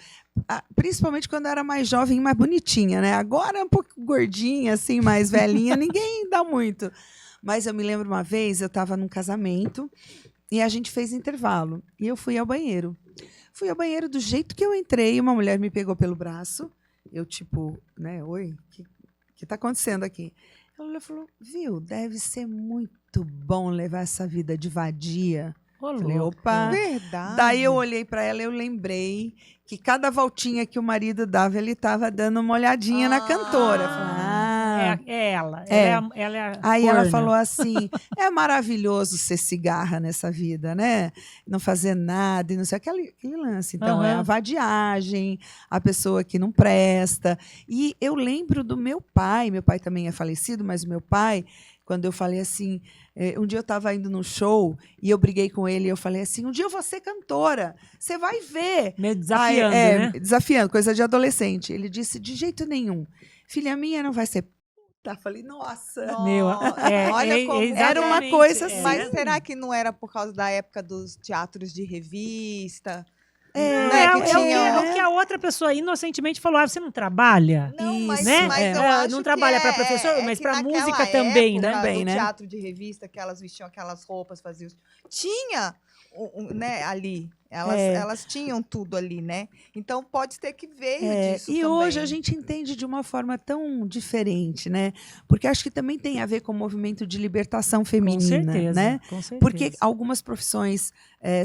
S3: Principalmente quando eu era mais jovem e mais bonitinha, né? Agora um pouco gordinha, assim, mais velhinha, ninguém dá muito. Mas eu me lembro uma vez, eu estava num casamento e a gente fez intervalo. E eu fui ao banheiro. Fui ao banheiro do jeito que eu entrei, uma mulher me pegou pelo braço. Eu, tipo, né? Oi, o que está acontecendo aqui? Ela falou, viu, deve ser muito bom levar essa vida de vadia.
S1: Ô,
S3: Falei,
S1: louco.
S3: opa.
S2: Verdade.
S3: Daí eu olhei para ela e eu lembrei que cada voltinha que o marido dava, ele estava dando uma olhadinha na cantora. Eu falei,
S1: É ela.
S3: É.
S1: Ela é a
S3: Aí ela
S1: corna.
S3: falou assim, é maravilhoso ser cigarra nessa vida, né? Não fazer nada e não sei, aquele lance. Então, é a
S1: Aham.
S3: vadiagem, a pessoa que não presta. E eu lembro do meu pai também é falecido, mas o meu pai, quando eu falei assim, um dia eu estava indo num show e eu briguei com ele e eu falei assim, um dia eu vou ser cantora, você vai ver.
S1: Meio desafiando,
S3: Aí,
S1: né?
S3: Desafiando, coisa de adolescente. Ele disse, de jeito nenhum. Filha minha não vai ser puta. Falei, nossa.
S1: Meu,
S2: Olha como
S3: Era uma
S1: exatamente,
S3: coisa assim.
S2: Mas será que não era por causa da época dos teatros de revista?
S3: É,
S2: Né, que
S1: é
S2: tinha-
S1: o que a outra pessoa inocentemente falou. Ah, você não trabalha?
S2: Não,
S3: Isso,
S2: mas,
S1: né?
S2: mas eu
S1: É,
S2: acho
S1: não
S2: que
S1: trabalha pra professor, mas
S2: que
S1: pra
S2: naquela
S1: música também,
S2: época,
S1: né?
S3: Também,
S2: do
S3: né?
S2: teatro de revista, que elas vestiam aquelas roupas, faziam... Tinha, né, ali. Elas tinham tudo ali, né? Então, pode ter que veio disso
S3: e
S2: também.
S3: hoje a gente entende de uma forma tão diferente, né? Porque acho que também tem a ver com o movimento de libertação
S1: Com
S3: feminina,
S1: certeza,
S3: né?
S1: com certeza.
S3: Porque algumas profissões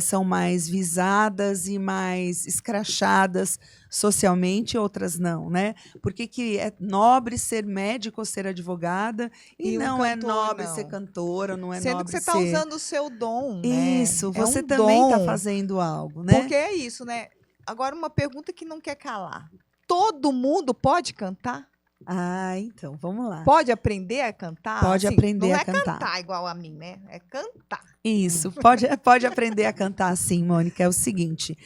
S3: são mais visadas e mais escrachadas socialmente, outras não, né? Por que é nobre ser médico ou ser advogada e
S2: E um
S3: não é
S2: cantor,
S3: nobre
S2: não.
S3: ser cantora, não é
S2: Sendo
S3: nobre
S2: que você está
S3: ser...
S2: usando o seu dom, né?
S3: Isso,
S2: É
S3: você
S2: um
S3: também está
S2: dom.
S3: fazendo algo, né?
S2: Porque é isso, né? Agora, uma pergunta que não quer calar. Todo mundo pode cantar?
S3: Ah, então, vamos lá.
S2: Pode aprender a cantar?
S3: Pode aprender
S2: não
S3: a
S2: é
S3: cantar.
S2: igual a mim, né? É cantar.
S3: Isso, pode aprender a cantar sim, Mônica. É o seguinte,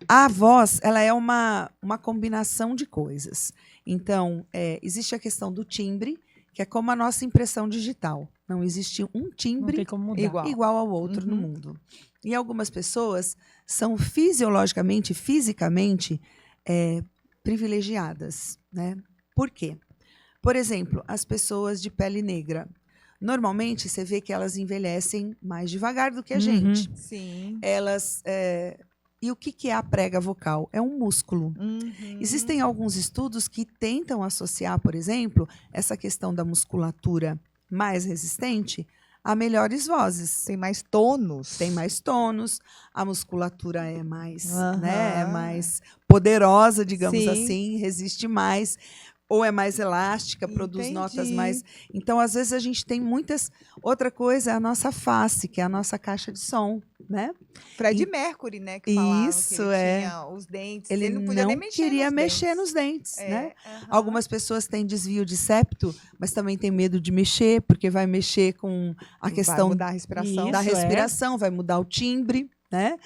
S3: a voz, ela é uma combinação de coisas. Então, existe a questão do timbre, que é como a nossa impressão digital. Não existe um
S1: Não
S3: timbre
S1: tem como mudar.
S3: igual ao outro no
S2: Uhum.
S3: mundo. E algumas pessoas são fisicamente, privilegiadas, né? Por quê? Por exemplo, as pessoas de pele negra. Normalmente, você vê que elas envelhecem mais devagar do que a
S1: Uhum.
S3: gente.
S2: Sim.
S3: Elas... E o que é a prega vocal? É um músculo.
S2: Uhum.
S3: Existem alguns estudos que tentam associar, por exemplo, essa questão da musculatura mais resistente a melhores vozes.
S2: Tem mais tônus.
S3: Tem mais tônus, a musculatura é mais,
S2: Aham.
S3: né, é mais poderosa, digamos
S2: Sim.
S3: assim, resiste mais. ou é mais elástica, produz
S2: Entendi.
S3: notas mais... Então, às vezes, a gente tem muitas... Outra coisa é a nossa face, que é a nossa caixa de som, né?
S2: Fred Mercury, né? Que falava
S3: Isso,
S2: que ele
S3: é.
S2: tinha os dentes.
S3: Ele
S2: não podia nem
S3: não
S2: mexer
S3: queria
S2: nos
S3: mexer
S2: dentes.
S3: nos dentes,
S2: É,
S3: né?
S2: aham.
S3: Algumas pessoas têm desvio de septo, mas também têm medo de mexer, porque vai mexer com a
S2: Vai
S3: questão
S2: mudar a respiração.
S3: da
S1: Isso,
S3: respiração, vai mudar o timbre, né?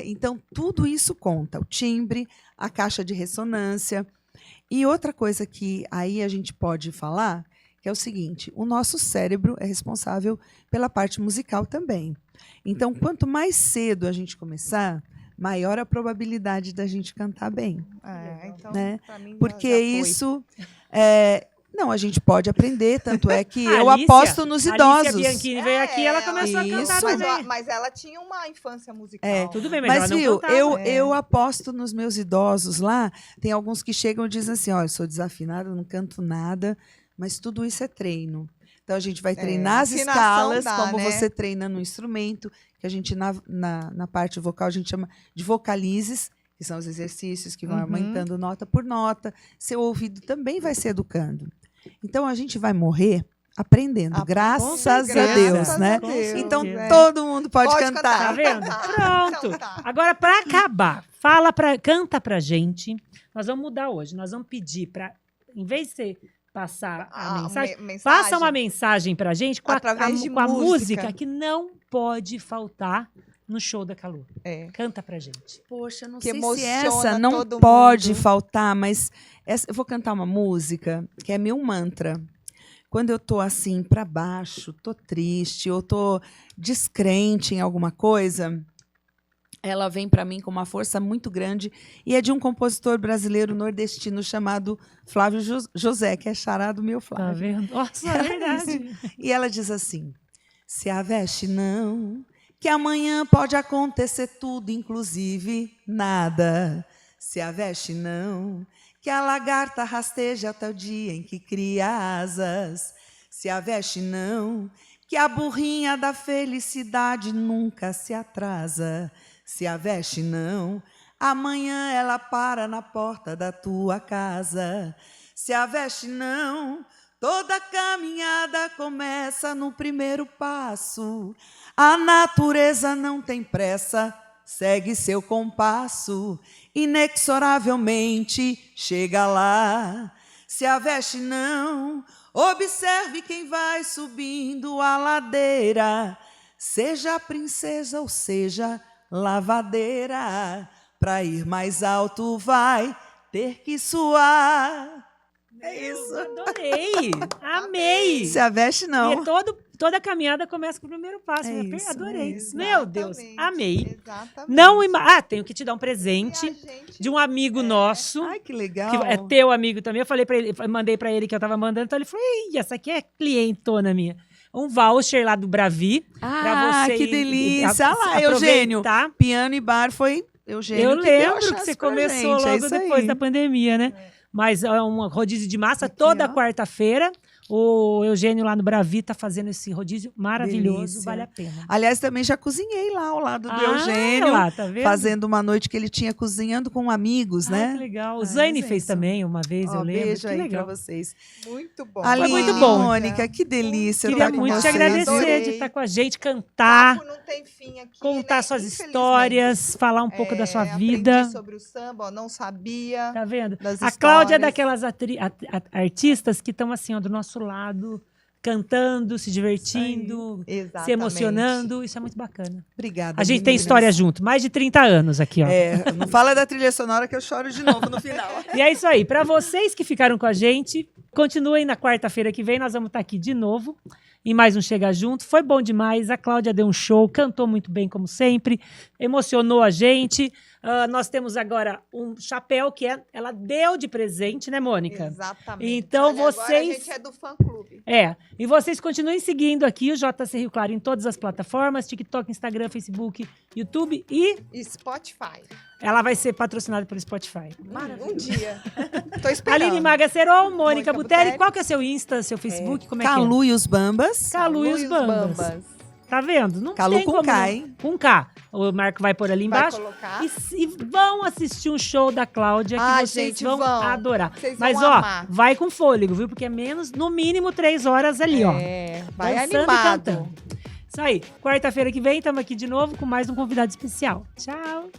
S3: Então, tudo isso conta. O timbre, a caixa de ressonância. E outra coisa que aí a gente pode falar, que é o seguinte, o nosso cérebro é responsável pela parte musical também. Então, quanto mais cedo a gente começar, maior a probabilidade da gente cantar bem.
S2: Então,
S3: Né?
S2: pra mim,
S3: Porque
S2: já foi.
S3: isso... não, a gente pode aprender, tanto é que
S1: A
S3: eu
S1: Alicia-
S3: aposto nos
S1: A
S3: idosos.
S1: Alicia Bianchini veio aqui e ela começou a cantar
S3: Isso.
S1: também.
S2: Mas ela tinha uma infância musical.
S3: É,
S1: Tudo bem, mas,
S3: Mas,
S1: ela não
S3: viu,
S1: cantava.
S3: eu aposto nos meus idosos lá. Tem alguns que chegam e dizem assim: olha, eu sou desafinada, não canto nada, mas tudo isso é treino. Então a gente vai treinar as
S2: afinação
S3: escalas,
S2: dá,
S3: como
S2: né?
S3: você treina no instrumento, que a gente na parte vocal a gente chama de vocalizes, que são os exercícios que vão
S2: Uhum.
S3: aumentando nota por nota. Seu ouvido também vai se educando. Então a gente vai morrer aprendendo, graças a Deus, né?
S1: Com certeza.
S3: Então
S1: É.
S3: todo mundo pode
S2: Pode
S3: cantar.
S1: Tá vendo? Pronto.
S2: Então tá.
S1: Agora, para acabar, canta pra gente. Nós vamos mudar hoje. Nós vamos pedir para, em vez de você passar a mensagem,
S2: mensagem.
S1: faça uma mensagem pra gente com
S2: Através de
S1: com a
S2: música.
S1: música que não pode faltar no show da Calu.
S2: É.
S1: Canta pra gente.
S3: Poxa, não
S2: Que
S3: sei se
S2: emociona
S3: essa não
S2: todo
S3: pode
S2: mundo.
S3: faltar, mas eu vou cantar uma música que é meu mantra. Quando eu tô assim para baixo, tô triste, ou tô descrente em alguma coisa, ela vem para mim com uma força muito grande e é de um compositor brasileiro nordestino chamado Flávio José, que é xará do meu
S1: Tá
S3: Flávio.
S1: vendo? Nossa, é verdade.
S3: E ela diz assim: se a veste não, que amanhã pode acontecer tudo, inclusive nada. Se a veste não, que a lagarta rasteja até o dia em que cria asas. Se a veste não, que a burrinha da felicidade nunca se atrasa. Se a veste não, amanhã ela para na porta da tua casa. Se a veste não, toda caminhada começa no primeiro passo. A natureza não tem pressa, segue seu compasso, inexoravelmente chega lá. Se a veste não, observe quem vai subindo a ladeira, seja princesa ou seja lavadeira, para ir mais alto vai ter que suar. É isso.
S1: Adorei. Amei.
S3: Se a veste não.
S1: E toda caminhada começa com o primeiro passo.
S3: É
S1: né?
S3: isso,
S1: Adorei.
S3: é
S1: Meu Deus,
S2: Exatamente,
S1: amei.
S2: Exatamente.
S1: Não tenho que te dar um
S2: E a
S1: presente
S2: gente-
S1: de um amigo nosso.
S3: Ai, que legal.
S1: Que é teu amigo também. Eu falei para ele, mandei para ele que eu tava mandando, então ele falou: "Ih, essa aqui é clientona minha". Um voucher lá do Bravi pra você
S3: que
S1: ir-
S3: delícia. Olha lá,
S1: aproveitar.
S3: Eugênio. Piano e bar foi Eugênio
S1: Eu
S3: que deu a
S1: lembro que
S3: chance
S1: você
S3: pra
S1: começou
S3: gente, é
S1: logo
S3: isso
S1: depois
S3: aí.
S1: da pandemia, né? Mas é um rodízio de massa
S3: Aqui,
S1: toda
S3: ó.
S1: quarta-feira. O Eugênio lá no Bravi tá fazendo esse rodízio maravilhoso,
S3: Delícia.
S1: vale a pena.
S3: Aliás, também já cozinhei lá ao lado do
S1: Ah,
S3: Eugênio,
S1: lá, tá vendo?
S3: fazendo uma noite que ele tinha cozinhando com amigos,
S1: Ai,
S3: né?
S1: que legal. O
S3: Ah,
S1: Zane
S3: mas é
S1: fez
S3: isso.
S1: também uma vez,
S3: Ó,
S1: eu lembro.
S3: beijo
S1: Que
S3: aí
S1: legal.
S3: pra vocês.
S2: Muito bom.
S3: Aline,
S1: muito bom.
S3: Mônica, que delícia
S1: Queria
S3: estar com
S1: muito te
S3: vocês.
S1: agradecer
S2: Adorei.
S1: de estar com a gente, cantar,
S2: Papo não tem fim aqui,
S1: contar
S2: né?
S1: suas
S2: Infelizmente.
S1: histórias, falar um pouco da sua
S2: Aprendi
S1: vida.
S2: sobre o samba, ó, não sabia.
S1: Tá vendo?
S2: das
S1: A Cláudia é
S2: histórias.
S1: daquelas artistas que estão assim, ó, do nosso lado, cantando, se divertindo,
S2: Exatamente.
S1: se emocionando. Isso é muito bacana.
S3: Obrigada.
S1: A gente tem
S3: meninas.
S1: história junto, mais de 30 anos aqui, ó.
S3: Não fala da trilha sonora que eu choro de novo no final.
S1: E é isso aí. Para vocês que ficaram com a gente, continuem na quarta-feira que vem. Nós vamos estar aqui de novo em mais um Chega Junto. Foi bom demais. A Cláudia deu um show, cantou muito bem, como sempre, emocionou a gente. Nós temos agora um chapéu que ela deu de presente, né, Mônica?
S2: Exatamente.
S1: Então
S2: Olha, agora
S1: vocês-
S2: a gente é do fã-clube.
S1: E vocês continuem seguindo aqui o JC Rio Claro em todas as plataformas, TikTok, Instagram, Facebook, YouTube e
S2: E Spotify.
S1: ela vai ser patrocinada pelo Spotify.
S2: Um dia. Tô esperando.
S1: Aline Maga Serol, Mônica
S2: Mônica
S1: Buteri.
S2: Buteri.
S1: Qual que é seu Insta, seu Facebook? Como é que é?
S3: Calu e os Bambas.
S1: Calu e os Bambas. Tá vendo? Não
S3: Calu
S1: tem
S3: com
S1: como
S3: K,
S1: não.
S3: hein?
S1: Com K. O Marco vai pôr ali
S2: Vai
S1: embaixo.
S2: colocar.
S1: E vão assistir um show da Cláudia que vocês
S2: gente,
S1: vão
S2: vão.
S1: adorar.
S2: Vocês
S1: Mas,
S2: vão
S1: ó,
S2: amar.
S1: vai com fôlego, viu? Porque é no mínimo 3 horas ali, ó.
S2: Vai
S1: Dançando e
S2: animado.
S1: cantando. Isso aí. Quarta-feira que vem, estamos aqui de novo com mais um convidado especial. Tchau.